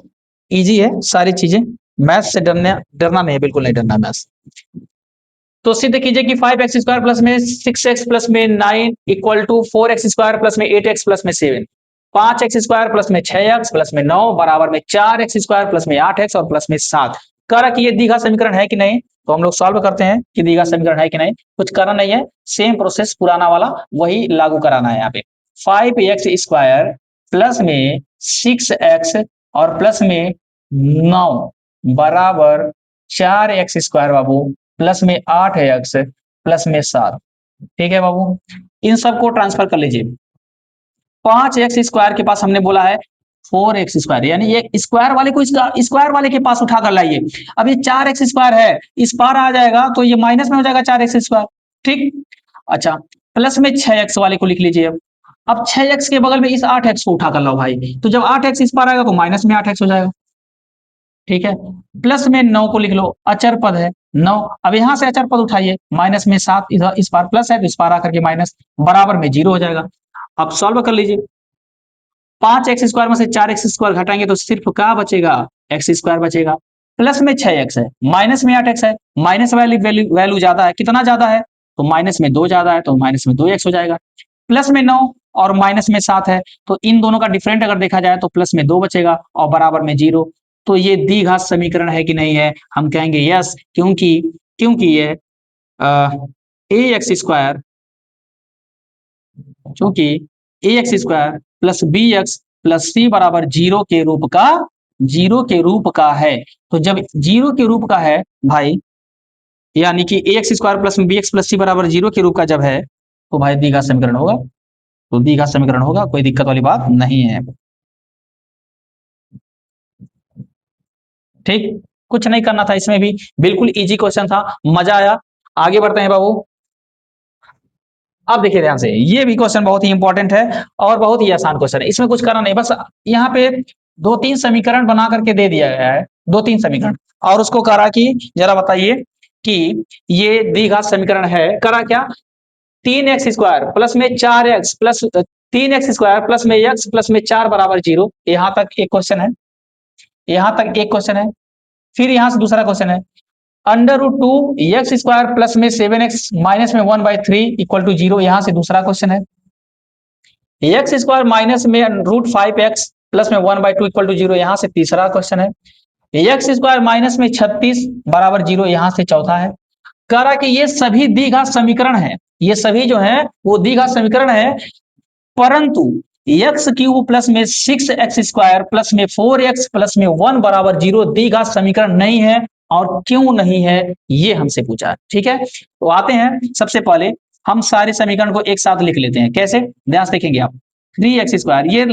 इजी है सारी चीजें, मैथ्स से डरना नहीं है, बिल्कुल नहीं डरना मैथ्स। तो सिद्ध कीजिए कि 5x² प्लस में 6x प्लस में 9 इक्वल टू 4x² प्लस में 8x प्लस में 7, 5x² प्लस में 6x प्लस में 9 बराबर में 4x² प्लस में 8x और प्लस में 7। करा कि ये द्विघात समीकरण है कि नहीं, तो हम लोग सॉल्व करते हैं कि द्विघात समीकरण है कि नहीं। कुछ करना नहीं है, सेम प्रोसेस पुराना वाला वही लागू कराना है यहाँ पे। 5x² प्लस में 6x और प्लस में 9 बराबर 4x² बाबू प्लस में 8x प्लस में 7। ठीक है बाबू, इन सबको ट्रांसफर कर लीजिए। 5x² के पास हमने बोला है 4x², यानी ये स्क्वायर वाले को इसका स्क्वायर वाले के पास उठा कर लाइए। अब ये 4x² है, इस पार आ जाएगा तो ये माइनस में हो जाएगा 4x²। ठीक, अच्छा, प्लस में 6x वाले को लिख लीजिए। अब 6x के बगल में इस 8x को उठा कर लाओ भाई, तो जब 8x इस पार आएगा तो माइनस में 8x हो जाएगा। ठीक है, प्लस में 9 को लिख लो, अचर पद है 9। अब यहां से अचर पद उठाइए, माइनस में 7, इधर इस पार प्लस है तो इस पार आकर के माइनस, बराबर में 0 हो जाएगा। अब सॉल्व कर लीजिए। 5x² में से 4x² घटाएंगे तो सिर्फ क्या बचेगा, x² बचेगा। प्लस में 6x है, माइनस में 8x है, माइनस वाली वैल्यू ज्यादा है, कितना ज्यादा है, तो माइनस में 2 ज्यादा है तो माइनस में 2x हो जाएगा। प्लस में 9 और माइनस में 7 है, तो इन दोनों का डिफरेंट अगर देखा जाए तो प्लस में 2 बचेगा और बराबर में 0। तो ये द्विघात समीकरण है कि नहीं है, हम कहेंगे यस, क्योंकि क्योंकि ये ax² क्योंकि ax² plus bx plus c बराबर 0 के रूप का है। तो जब 0 के रूप का है भाई, यानी कि ax² plus bx plus c बराबर 0 के रूप का जब है तो भाई द्विघात समीकरण होगा, तो द्विघात समीकरण होगा, कोई दिक्कत वाली बात नहीं है। ठीक, कुछ नहीं करना था इसमें भी, बिल्कुल इजी क्वेश्चन था, मजा आया। आगे बढ़ते हैं बाबू। अब देखिए ध्यान से, ये भी क्वेश्चन बहुत ही इंपॉर्टेंट है और बहुत ही आसान क्वेश्चन है। इसमें कुछ करना नहीं, बस यहाँ पे 2-3 समीकरण बना करके दे दिया गया है, 2-3 समीकरण, और उसको करा कि जरा बताइए कि ये द्विघात समीकरण है। करा क्या, 3x² प्लस में 4x प्लस 3x² प्लस में x प्लस में 4 बराबर 0। यहां तक एक क्वेश्चन है, यहां तक एक क्वेश्चन है। फिर यहां से दूसरा क्वेश्चन है, √2x² प्लस में 7x माइनस में 1/3 इक्वल टू 0। यहां से दूसरा क्वेश्चन है, x² माइनस में √5x प्लस में 1/2 इक्वल टू 0। यहां से तीसरा क्वेश्चन है, x² माइनस में 36 बराबर 0। यहां से चौथा है। कह रहा कि ये सभी द्विघात समीकरण है, ये सभी जो है वो द्विघात समीकरण है, परंतु x³ प्लस में 6x² प्लस में 4x प्लस में 1 बराबर 0 द्विघात समीकरण नहीं है। और क्यों नहीं है ये हमसे पूछा है। ठीक है, तो आते हैं, सबसे पहले हम सारे समीकरण को एक साथ लिख लेते हैं। कैसे, ध्यान से देखेंगे आप। 3x², ये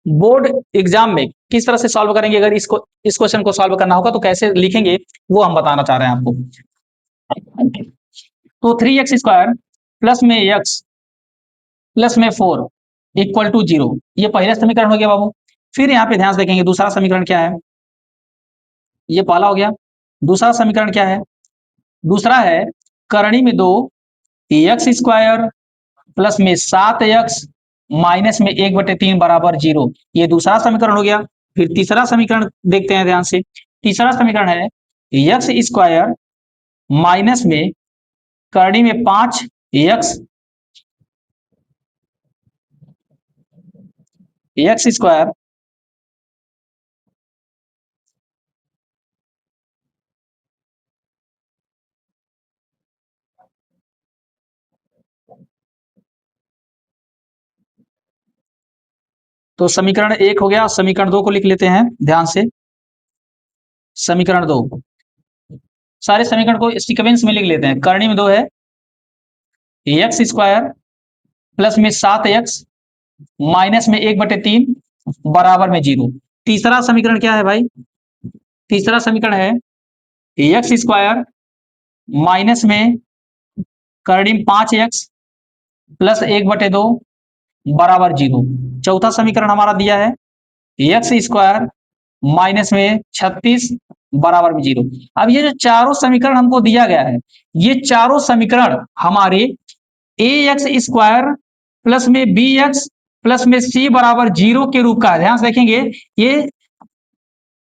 बोर्ड एग्जाम में किस तरह से सॉल्व करेंगे, अगर इसको इस क्वेश्चन को सॉल्व करना होगा तो कैसे लिखेंगे वो हम बताना चाह रहे हैं आपको। तो 3x² प्लस में x प्लस में 4 इक्वल टू 0, ये पहला समीकरण हो गया बाबू। फिर यहाँ पे ध्यान से देखेंगे दूसरा समीकरण क्या है, ये पहला हो गया। दूसरा समीकरण क्या है, दूसरा है करणी में 2x² प्लस में 7x माइनस में 1/3 बराबर 0, ये दूसरा समीकरण हो गया। फिर तीसरा समीकरण देखते हैं ध्यान से। तीसरा समीकरण है x² माइनस में करणी में 5x² तो समीकरण 1 हो गया। समीकरण 2 को लिख लेते हैं ध्यान से। समीकरण 2, सारे समीकरण को सीक्वेंस में लिख लेते हैं। करणी में 2 है x² प्लस में 7x माइनस में 1/3 बराबर में 0। तीसरा समीकरण क्या है भाई, तीसरा समीकरण है x² माइनस में करणी में 5x प्लस 1/2 बराबर 0। चौथा समीकरण हमारा दिया है x² माइनस में 36 बराबर में 0। अब ये जो चारों समीकरण हमको दिया गया है, ये चारों समीकरण हमारे ax² प्लस में bx प्लस में c बराबर 0 के रूप का है। ध्यान से देखेंगे, ये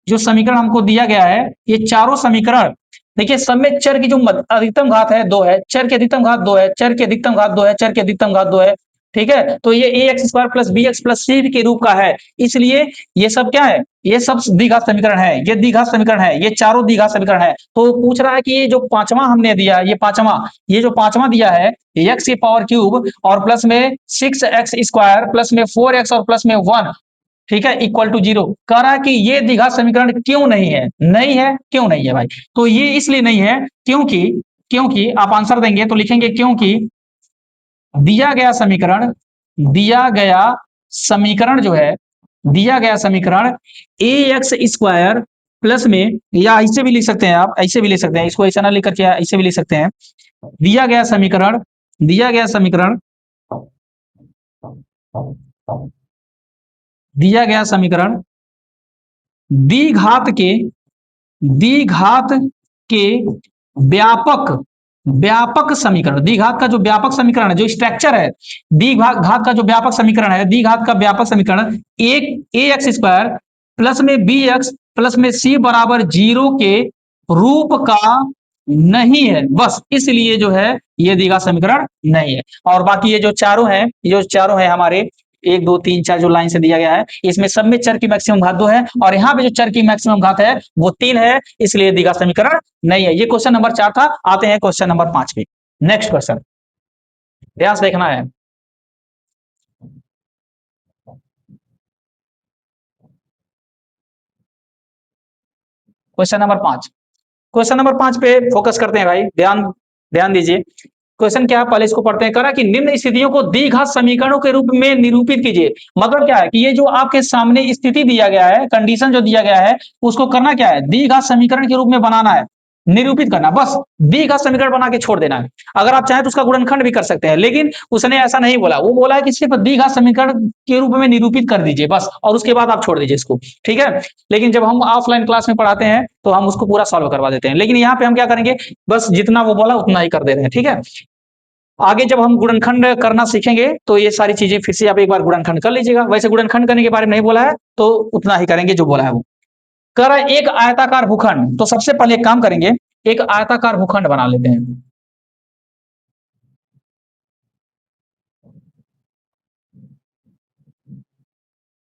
जो समीकरण हमको दिया गया है, ये चारों समीकरण देखिए, सब में चर की जो अधिकतम घात है 2 है, चर की अधिकतम घात 2 है, चर की अधिकतम घात 2 है, चर की अधिकतम घात 2 है। ठीक है, तो ये ax² plus bx plus c के रूप का है, इसलिए ये सब क्या है, ये सब द्विघात समीकरण है, ये द्विघात समीकरण है, ये चारों द्विघात समीकरण है। तो पूछ रहा है कि ये जो पांचवा हमने दिया, ये पांचवा, ये जो पांचवा दिया है x³ और प्लस में 6x² प्लस में 4x और प्लस में 1, ठीक है, इक्वल टू 0, कह रहा है कि ये द्विघात समीकरण क्यों नहीं है, नहीं है, क्यों नहीं है भाई। तो ये इसलिए नहीं है क्योंकि, क्योंकि आप आंसर देंगे तो लिखेंगे क्योंकि दिया गया समीकरण, दिया गया समीकरण जो है, दिया गया समीकरण ax² प्लस में, या ऐसे भी लिख सकते हैं आप, ऐसे भी लिख सकते हैं, इसको ऐसा ना लिख करके ऐसे भी लिख सकते हैं, दिया गया समीकरण, दिया गया समीकरण, दिया गया समीकरण द्विघात के, द्विघात के व्यापक, व्यापक समीकरण, द्विघात का जो व्यापक समीकरण है, जो स्ट्रक्चर है, द्विघात का जो व्यापक समीकरण है, द्विघात का व्यापक समीकरण एक ax² प्लस में bx प्लस में c बराबर 0 के रूप का नहीं है, बस इसलिए जो है ये द्विघात समीकरण नहीं है। और बाकी ये जो चारों है, ये जो चारों है हमारे 1 2 3 4 जो लाइन से दिया गया है, इसमें सब में चर की मैक्सिमम घात 2 है और यहाँ पे जो चर की मैक्सिमम घात है वो 3 है, इसलिए द्विघात समीकरण नहीं है। ये क्वेश्चन नंबर 4 था। आते हैं क्वेश्चन नंबर 5 पे। नेक्स्ट क्वेश्चन ध्यान से देखना है। क्वेश्चन नंबर 5, क्वेश्चन नंबर 5 पे फोकस करते हैं भाई, ध्यान ध्यान दीजिए। क्वेश्चन क्या है, पहले इसको पढ़ते हैं। करा कि निम्न स्थितियों को द्विघात समीकरणों के रूप में निरूपित कीजिए। मतलब क्या है कि ये जो आपके सामने स्थिति दिया गया है, कंडीशन जो दिया गया है, उसको करना क्या है, द्विघात समीकरण के रूप में बनाना है। निरूपित करना, बस द्विघात समीकरण बना के छोड़ देना है। अगर आप चाहें तो उसका गुणनखंड भी कर सकते हैं, लेकिन उसने ऐसा नहीं बोला, वो बोला है कि सिर्फ द्विघात समीकरण के रूप में निरूपित कर दीजिए बस, और उसके बाद आप छोड़ दीजिए इसको, ठीक है। लेकिन जब हम ऑफलाइन क्लास में पढ़ाते हैं तो हम उसको पूरा सॉल्व करवा देते हैं, लेकिन यहाँ पे हम क्या करेंगे, बस जितना वो बोला उतना ही कर दे रहे हैं, ठीक है। आगे जब हम गुणनखंड करना सीखेंगे तो ये सारी चीजें फिर से आप एक बार गुणनखंड कर लीजिएगा। वैसे गुणनखंड करने के बारे में नहीं बोला है, तो उतना ही करेंगे जो बोला है वो। कर एक आयताकार भूखंड, तो सबसे पहले एक काम करेंगे, एक आयताकार भूखंड बना लेते हैं।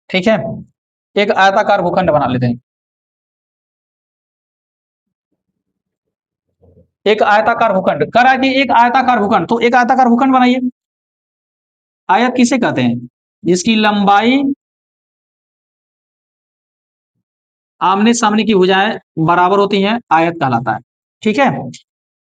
ठीक है, एक आयताकार भूखंड बना लेते हैं। एक आयताकार भूखंड करा कि एक आयताकार भूखंड, तो एक आयताकार भूखंड बनाइए। आयत किसे कहते हैं, जिसकी लंबाई आमने सामने की भुजाएं बराबर होती हैं, आयत कहलाता है, ठीक है।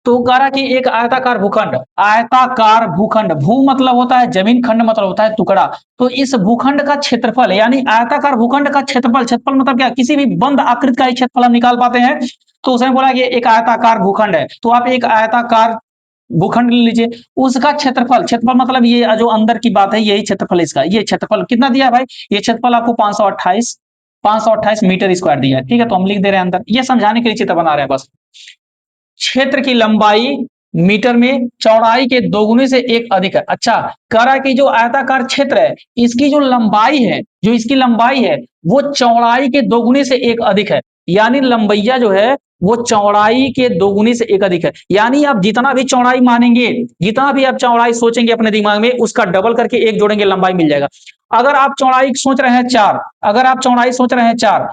तो कह रहा कि एक आयताकार भूखंड, आयताकार भूखंड, भू मतलब होता है जमीन, खंड मतलब होता है टुकड़ा, तो इस भूखंड का क्षेत्रफल, यानी आयताकार भूखंड का क्षेत्रफल, क्षेत्रफल मतलब क्या, किसी भी बंद आकृति का ही क्षेत्रफल हम निकाल पाते हैं। तो उसने बोला कि एक आयताकार भूखंड है, तो आप एक आयताकार भूखंड ले लीजिए, उसका क्षेत्रफल, क्षेत्रफल मतलब ये जो अंदर की बात है, यही क्षेत्रफल इसका, ये क्षेत्रफल कितना दिया है भाई, ये क्षेत्रफल आपको 528 मीटर स्क्वायर दिया है, ठीक है। तो हम लिख दे रहे हैं अंदर, ये समझाने के लिए चित्र बना रहे हैं बस। क्षेत्र की लंबाई मीटर में चौड़ाई के दोगुने से एक अधिक है। अच्छा, कह रहा है कि जो आयताकार क्षेत्र है, इसकी जो लंबाई है, जो इसकी लंबाई है, वो चौड़ाई के दोगुने से एक अधिक है, यानी लंबैया जो है वो चौड़ाई के दोगुने से एक अधिक है। यानी आप जितना भी चौड़ाई मानेंगे, जितना भी आप चौड़ाई सोचेंगे अपने दिमाग में, उसका डबल करके एक जोड़ेंगे, लंबाई मिल जाएगा। अगर आप चौड़ाई सोच रहे हैं 4, अगर आप चौड़ाई सोच रहे हैं 4,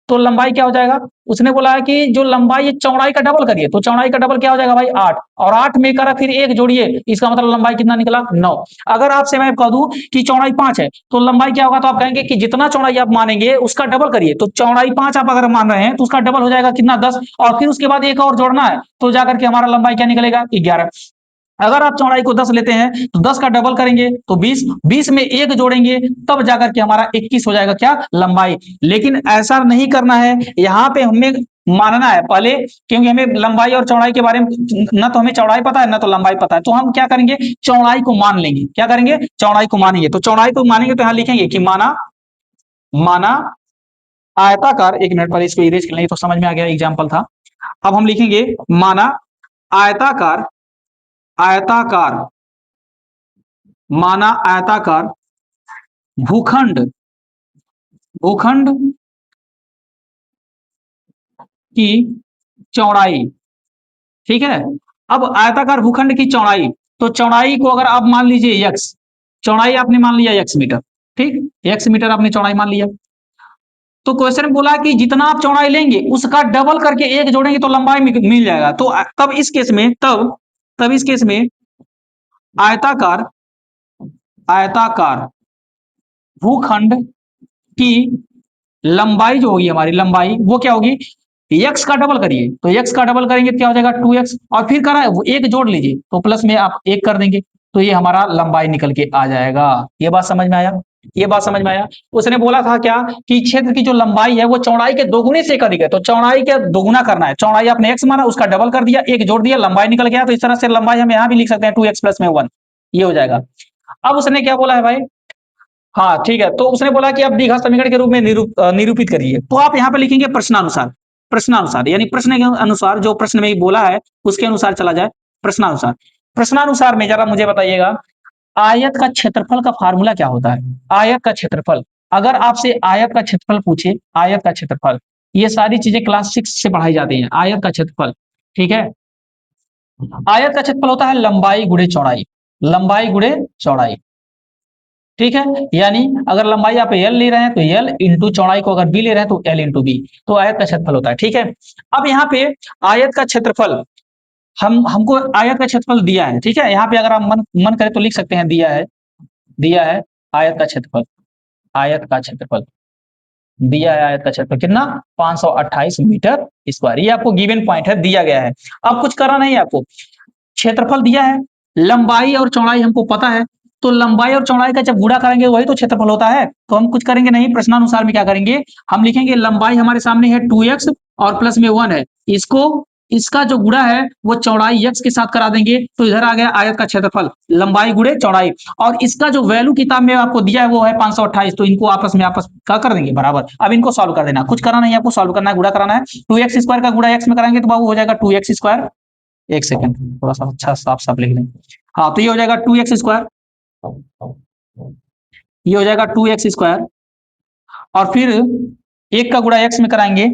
तो लंबाई क्या हो जाएगा, उसने बोला है कि जो लंबाई है चौड़ाई का डबल करिए, तो चौड़ाई का डबल क्या हो जाएगा भाई 8, और 8 में करा फिर एक जोड़िए, इसका मतलब लंबाई कितना निकला 9। अगर आपसे मैं कह दूं कि चौड़ाई 5 है, तो लंबाई क्या होगा, तो आप कहेंगे कि जितना चौड़ाई आप मानेंगे उसका डबल करिए, तो चौड़ाई 5 आप अगर मान रहे हैं तो उसका डबल हो जाएगा कितना 10, और फिर उसके बाद एक और जोड़ना है, तो जाकर के हमारा लंबाई क्या निकलेगा 11। अगर आप चौड़ाई को 10 लेते हैं तो 10 का डबल करेंगे तो 20, 20 में एक जोड़ेंगे तब जाकर के हमारा 21 हो जाएगा क्या, लंबाई। लेकिन ऐसा नहीं करना है, यहां पे हमें मानना है पहले, क्योंकि हमें लंबाई और चौड़ाई के बारे में ना तो हमें चौड़ाई पता है ना तो लंबाई पता है, तो हम क्या करेंगे, चौड़ाई को मान लेंगे। क्या करेंगे, चौड़ाई को मानेंगे, तो चौड़ाई को मानेंगे तो यहां लिखेंगे कि माना, माना आयताकार, एक मिनट पहले इसको इरेज कर लेंगे तो समझ में आ गया, एग्जाम्पल था। अब हम लिखेंगे माना आयताकार, आयताकार, माना आयताकार भूखंड, भूखंड की चौड़ाई, ठीक है। अब आयताकार भूखंड की चौड़ाई, तो चौड़ाई को अगर आप मान लीजिए x, चौड़ाई आपने मान लिया x मीटर, ठीक, x मीटर आपने चौड़ाई मान लिया। तो क्वेश्चन बोला कि जितना आप चौड़ाई लेंगे उसका डबल करके एक जोड़ेंगे तो लंबाई मिल जाएगा। तो तब इस केस में, तब इस केस में आयताकार, आयताकार भूखंड की लंबाई जो होगी, हमारी लंबाई वो क्या होगी, x का डबल करिए, तो x का डबल करेंगे तो क्या हो जाएगा 2x, और फिर करा एक जोड़ लीजिए तो प्लस में आप एक कर देंगे, तो ये हमारा लंबाई निकल के आ जाएगा। ये बात समझ में आया, ये बात समझ में आया। उसने बोला था क्या कि क्षेत्र की जो लंबाई है वो चौड़ाई के दोगुने से अधिक है, तो चौड़ाई के दोगुना करना है, चौड़ाई आपने x माना, उसका डबल कर दिया, एक जोड़ दिया, लंबाई निकल गया। तो इस तरह से लंबाई हम यहाँ भी लिख सकते हैं 2x प्लस में 1, ये हो जाएगा। अब उसने क्या बोला है भाई, हाँ ठीक है, तो उसने बोला कि आप द्विघात समीकरण के रूप में निरूपित करिए, तो आप यहाँ पे लिखेंगे प्रश्नानुसार, प्रश्नानुसार यानी प्रश्न के अनुसार, जो प्रश्न में बोला है उसके अनुसार चला जाए, प्रश्नानुसार। प्रश्नानुसार में जरा मुझे बताइएगा, आयत का क्षेत्रफल का फार्मूला क्या होता है, आयत का क्षेत्रफल, अगर आपसे आयत का क्षेत्रफल पूछे, आयत का क्षेत्रफल, ये सारी चीजें क्लास 6 से पढ़ाई जाती हैं, आयत का क्षेत्रफल, ठीक है। आयत का क्षेत्रफल होता है लंबाई गुणे चौड़ाई, लंबाई गुणे चौड़ाई, ठीक है। यानी अगर लंबाई आप एल ले रहे हैं तो एल इंटू चौड़ाई को अगर बी ले रहे हैं तो एल इंटू बी, तो आयत का क्षेत्रफल होता है, ठीक है। अब यहाँ पे आयत का क्षेत्रफल, हमको आयत का क्षेत्रफल दिया है, ठीक है। यहाँ पे अगर आप मन करें तो लिख सकते हैं, दिया है, दिया है आयत का क्षेत्रफल, आयत का क्षेत्रफल दिया है, आयत का क्षेत्रफल कितना 528 मीटर स्क्वायर, ये आपको गिवन पॉइंट है, दिया गया है। अब कुछ करना नहीं है आपको, क्षेत्रफल दिया है, लंबाई और चौड़ाई हमको पता है, तो लंबाई और चौड़ाई का जब गुणा करेंगे वही तो क्षेत्रफल होता है, तो हम कुछ करेंगे नहीं, प्रश्नानुसार में क्या करेंगे, हम लिखेंगे लंबाई हमारे सामने है 2x और प्लस में 1 है, इसको इसका जो गुणा है वो चौड़ाई x के साथ करा देंगे, तो इधर आ गया आयत का क्षेत्रफल, लंबाई गुणे चौड़ाई, और इसका जो वैल्यू किताब में आपको दिया है वो है 528, तो इनको आपस में क्या कर देंगे बराबर। अब इनको सॉल्व कर देना, कुछ कराना नहीं आपको, सॉल्व करना है, गुणा कराना है। 2x² का गुणा x में कराएंगे तो बाबू हो जाएगा 2x²। एक सेकंड थोड़ा सा अच्छा साफ साफ लिख लें। हाँ, तो ये हो जाएगा 2x², ये हो जाएगा 2x², और फिर एक का गुणा x में कराएंगे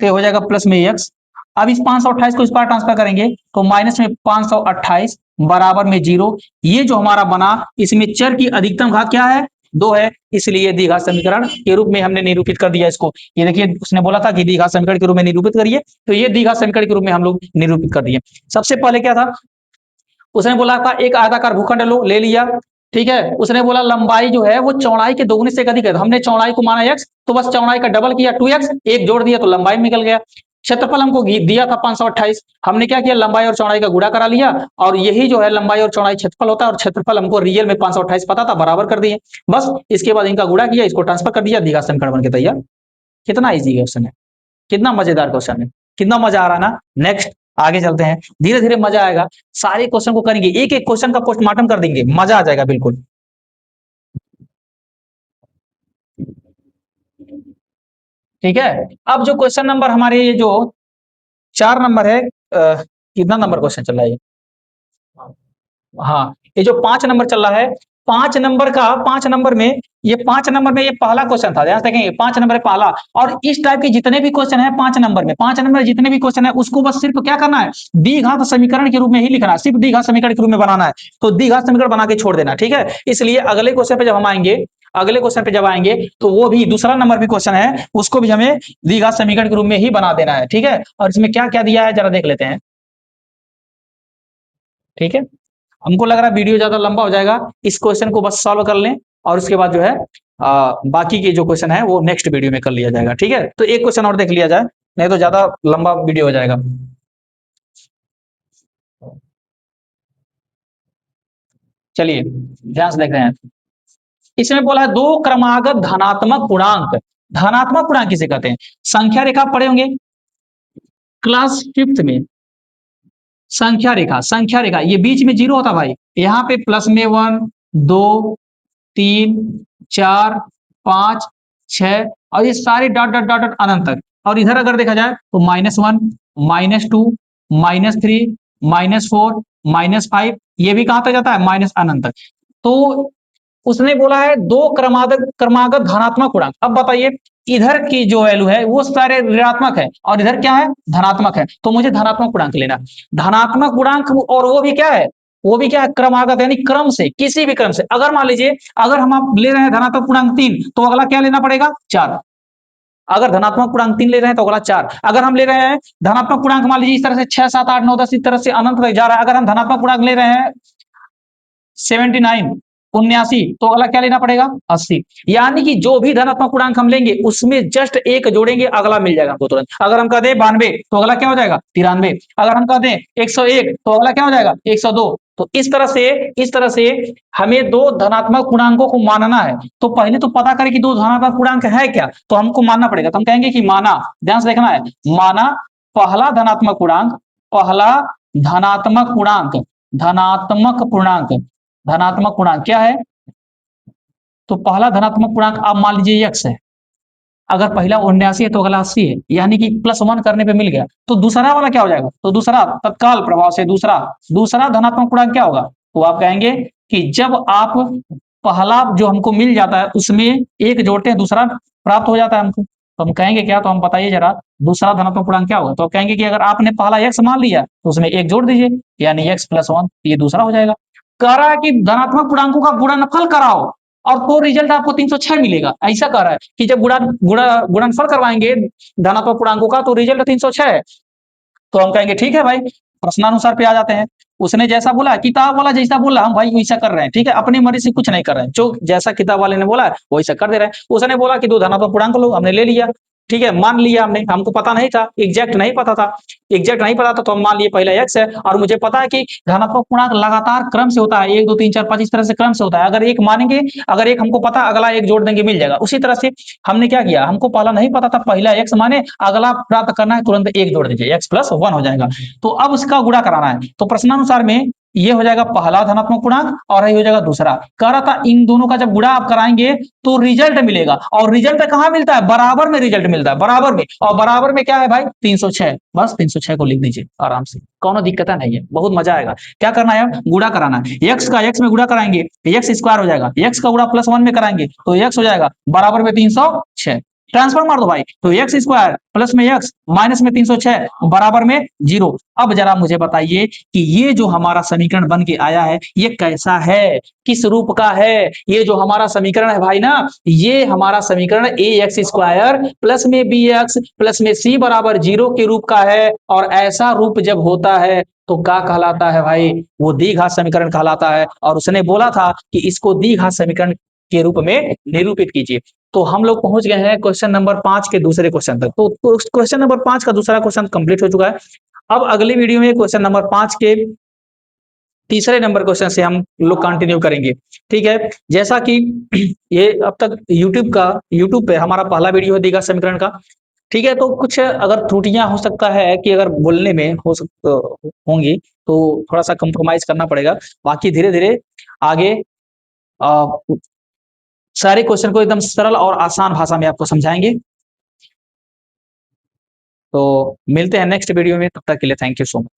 तो हो जाएगा प्लस में x। अब इस 528 को इस पार ट्रांसफर करेंगे तो माइनस में 528 बराबर में 0। ये जो हमारा बना, इसमें चर की अधिकतम घात क्या है, 2 है, इसलिए द्विघात समीकरण के रूप में हमने निरूपित कर दिया इसको। ये देखिए उसने बोला था कि द्विघात समीकरण के रूप में निरूपित करिए, तो ये द्विघात समीकरण के रूप में हम लोग निरूपित कर दिए। सबसे पहले क्या था, उसने बोला था एक आयताकार भूखंड लो, ले लिया, ठीक है। उसने बोला लंबाई जो है वो चौड़ाई के दोगुने से अधिक है, तो हमने चौड़ाई को माना x, तो बस चौड़ाई का डबल किया 2x, एक जोड़ दिया तो लंबाई निकल गया। क्षेत्रफल हमको दिया था 528, हमने क्या किया, लंबाई और चौड़ाई का गुणा करा लिया, और यही जो है लंबाई और चौड़ाई क्षेत्रफल होता है, और क्षेत्रफल हमको रियल में 528 पता था, बराबर कर दिए। बस इसके बाद इनका गुणा किया, इसको ट्रांसफर कर दिया, द्विघात समीकरण बन के तैयार। कितना ईजी क्वेश्चन है, कितना मजेदार क्वेश्चन है, कितना मजा आ रहा है ना। नेक्स्ट आगे चलते हैं, धीरे धीरे मजा आएगा, सारे क्वेश्चन को करेंगे, एक एक क्वेश्चन का पोस्टमार्टम कर देंगे, मजा आ जाएगा बिल्कुल। ठीक है। अब जो क्वेश्चन नंबर हमारे ये जो 4 नंबर है, कितना नंबर क्वेश्चन चल रहा है ये, हाँ ये जो 5 नंबर चल रहा है, 5 नंबर का 5 नंबर में, ये 5 नंबर में ये पहला क्वेश्चन था, ध्यान से देखेंगे 5 नंबर है पहला। और इस टाइप के जितने भी क्वेश्चन है 5 नंबर में, 5 नंबर जितने भी क्वेश्चन है उसको बस सिर्फ क्या करना है, द्विघात समीकरण के रूप में ही लिखना है, सिर्फ द्विघात समीकरण के रूप में बनाना है, तो द्विघात समीकरण बना के छोड़ देना, ठीक है। इसलिए अगले क्वेश्चन पे जब हम आएंगे, अगले क्वेश्चन पे जब आएंगे तो वो भी दूसरा नंबर भी क्वेश्चन है, उसको भी हमें द्विघात समीकरण के रूप में ही बना देना है, ठीक है। और इसमें क्या क्या दिया है जरा देख लेते हैं, ठीक है। हमको लग रहा है वीडियो ज्यादा लंबा हो जाएगा, इस क्वेश्चन को बस सॉल्व कर लें, और उसके बाद जो है बाकी के जो क्वेश्चन है वो नेक्स्ट वीडियो में कर लिया जाएगा, ठीक है। तो एक क्वेश्चन और देख लिया जाए, नहीं तो ज्यादा लंबा वीडियो हो जाएगा। चलिए ध्यान से देख रहे हैं, इसमें बोला है दो क्रमागत धनात्मक पूर्णांक, धनात्मक पूर्णांक किसे कहते हैं, संख्या रेखा पढ़े होंगे क्लास 5th में, संख्या रेखा, संख्या रेखा, ये बीच में 0 होता भाई, यहाँ पे प्लस में 1 2 3 4 5 6, और ये सारे डॉट डॉट डॉट डॉट अनंत तक, और इधर अगर देखा जाए तो -1 -2 -3 -4 -5, ये भी कहां तक जाता है, माइनस अनंत तक। तो उसने बोला है दो क्रमागत क्रमागत धनात्मक पूर्णांक। अब बताइए इधर की जो वैल्यू है वो सारे ऋणात्मक है, और इधर क्या है, धनात्मक है, तो मुझे धनात्मक पूर्णांक लेना, धनात्मक पूर्णांक, और वो भी क्या है, वो भी क्या है, क्रमागत, यानी क्रम से, किसी भी क्रम से। अगर मान लीजिए अगर हम आप ले रहे हैं धनात्मक पूर्णांक 3, तो अगला क्या लेना पड़ेगा, 4। अगर धनात्मक पूर्णांक 3 ले रहे हैं तो अगला 4। अगर हम ले रहे हैं धनात्मक पूर्णांक मान लीजिए इस तरह से 6 7 8 9 10 इस तरह से अनंत तक जा रहा है, अगर हम धनात्मक पूर्णांक ले रहे हैं 79 79, तो अगला क्या लेना पड़ेगा, 80। यानी कि जो भी धनात्मक पूर्णांक हम लेंगे उसमें जस्ट एक जोड़ेंगे, अगला मिल जाएगा हमको तुरंत। अगर हम कह दें 92, तो अगला क्या हो जाएगा, 93। अगर हम कह दें 101, तो अगला क्या हो जाएगा, 102। तो इस तरह से हमें दो धनात्मक पूर्णांकों को मानना है, तो पहले तो पता करें कि दो धनात्मक पूर्णांक है क्या, तो हमको मानना पड़ेगा। तो हम कहेंगे कि माना, ध्यान से देखना है, माना पहला धनात्मक पूर्णांक, पहला धनात्मक पूर्णांक, धनात्मक पूर्णांक, धनात्मक पूर्णांक क्या है, तो पहला धनात्मक पूर्णांक आप मान लीजिए x है, अगर पहला 79 है तो अगला 80 है, यानी कि +1 करने पे मिल गया। तो दूसरा वाला क्या हो जाएगा, तो दूसरा तत्काल प्रभाव से दूसरा दूसरा धनात्मक पूर्णांक क्या होगा, तो आप कहेंगे कि जब आप पहला जो हमको मिल जाता है उसमें एक जोड़ते हैं, दूसरा प्राप्त हो जाता है हमको, तो हम कहेंगे क्या, तो हम बताइए जरा दूसरा धनात्मक पूर्णांक क्या होगा। तो आप कहेंगे कि अगर आपने पहला x मान लिया तो उसमें एक जोड़ दीजिए, यानी x + 1, ये दूसरा हो जाएगा। कह रहा है कि धनात्मक पूर्णांकों का गुणनफल कराओ, और तो रिजल्ट आपको 306 मिलेगा, ऐसा कह रहा है कि जब गुणनफल करवाएंगे धनात्मक पूर्णांकों का तो रिजल्ट 306 है। तो हम कहेंगे ठीक है भाई, प्रश्नानुसार पे आ जाते हैं। उसने जैसा बोला, किताब वाला जैसा बोला हम भाई वैसा कर रहे हैं, ठीक है, अपनी मर्जी से कुछ नहीं कर रहे हैं, जो जैसा किताब वाले ने बोला वैसा कर दे रहे हैं। उसने बोला कि दो धनात्मक पूर्णांक लो, हमने ले लिया, ठीक है, मान लिया हमने, हमको पता नहीं था, एग्जैक्ट नहीं पता था, एग्जैक्ट नहीं पता था तो हम मान लिए पहला x है, और मुझे पता है कि धनात्मक पूर्णांक लगातार क्रम से होता है, 1 2 3 4 5 इस तरह से क्रम से होता है। अगर एक मानेंगे, अगर एक हमको पता, अगला एक जोड़ देंगे मिल जाएगा। उसी तरह से हमने क्या किया, हमको पहला नहीं पता था, पहला x माने, अगला प्राप्त करना है तुरंत एक जोड़ दीजिए, x + 1 हो जाएगा। तो अब उसका गुणा कराना है, तो प्रश्नानुसार में ये हो जाएगा पहला धनात्मक पूर्णांक और ये हो जाएगा दूसरा। कह रहा था इन दोनों का जब गुणा आप कराएंगे तो रिजल्ट मिलेगा, और रिजल्ट कहां मिलता है, बराबर में रिजल्ट मिलता है, बराबर में। और बराबर में क्या है भाई, 306, बस 306 को लिख दीजिए आराम से, कोनो दिक्कत नहीं है, बहुत मजा आएगा। क्या करना है, गुणा कराना है, x का x में गुणा कराएंगे x स्क्वायर हो जाएगा, x का गुणा +1 में कराएंगे तो x हो जाएगा बराबर में 306, ट्रांसफर मार दो भाई, तो एक्स स्क्वायर प्लस में एक्स माइनस में 306 बराबर में 0। अब जरा मुझे बताइए कि ये जो हमारा समीकरण बन के आया है ये कैसा है, किस रूप का है। ये जो हमारा समीकरण है भाई ना, ये हमारा समीकरण ए एक्स स्क्वायर प्लस में बी एक्स प्लस में सी बराबर 0 के रूप का है। और ऐसा रूप जब होता है तो क्या कहलाता है भाई, वो द्विघात समीकरण कहलाता है। और उसने बोला था कि इसको द्विघात समीकरण के रूप में निरूपित कीजिए। तो हम लोग पहुंच गए हैं क्वेश्चन नंबर 5 के दूसरे क्वेश्चन तक। तो क्वेश्चन नंबर 5 का दूसरा क्वेश्चन कंप्लीट हो चुका है। अब अगली वीडियो में क्वेश्चन नंबर 5 के तीसरे नंबर क्वेश्चन से हम लोग कंटिन्यू करेंगे। ठीक है, जैसा कि ये अब तक यूट्यूब पे हमारा पहला वीडियो है द्विघात समीकरण का। ठीक है, तो कुछ अगर त्रुटियां हो सकता है कि अगर बोलने में होंगी तो थोड़ा सा कंप्रोमाइज करना पड़ेगा। बाकी धीरे धीरे आगे आ, सारे क्वेश्चन को एकदम सरल और आसान भाषा में आपको समझाएंगे। तो मिलते हैं नेक्स्ट वीडियो में, तब तक के लिए थैंक यू सो मच।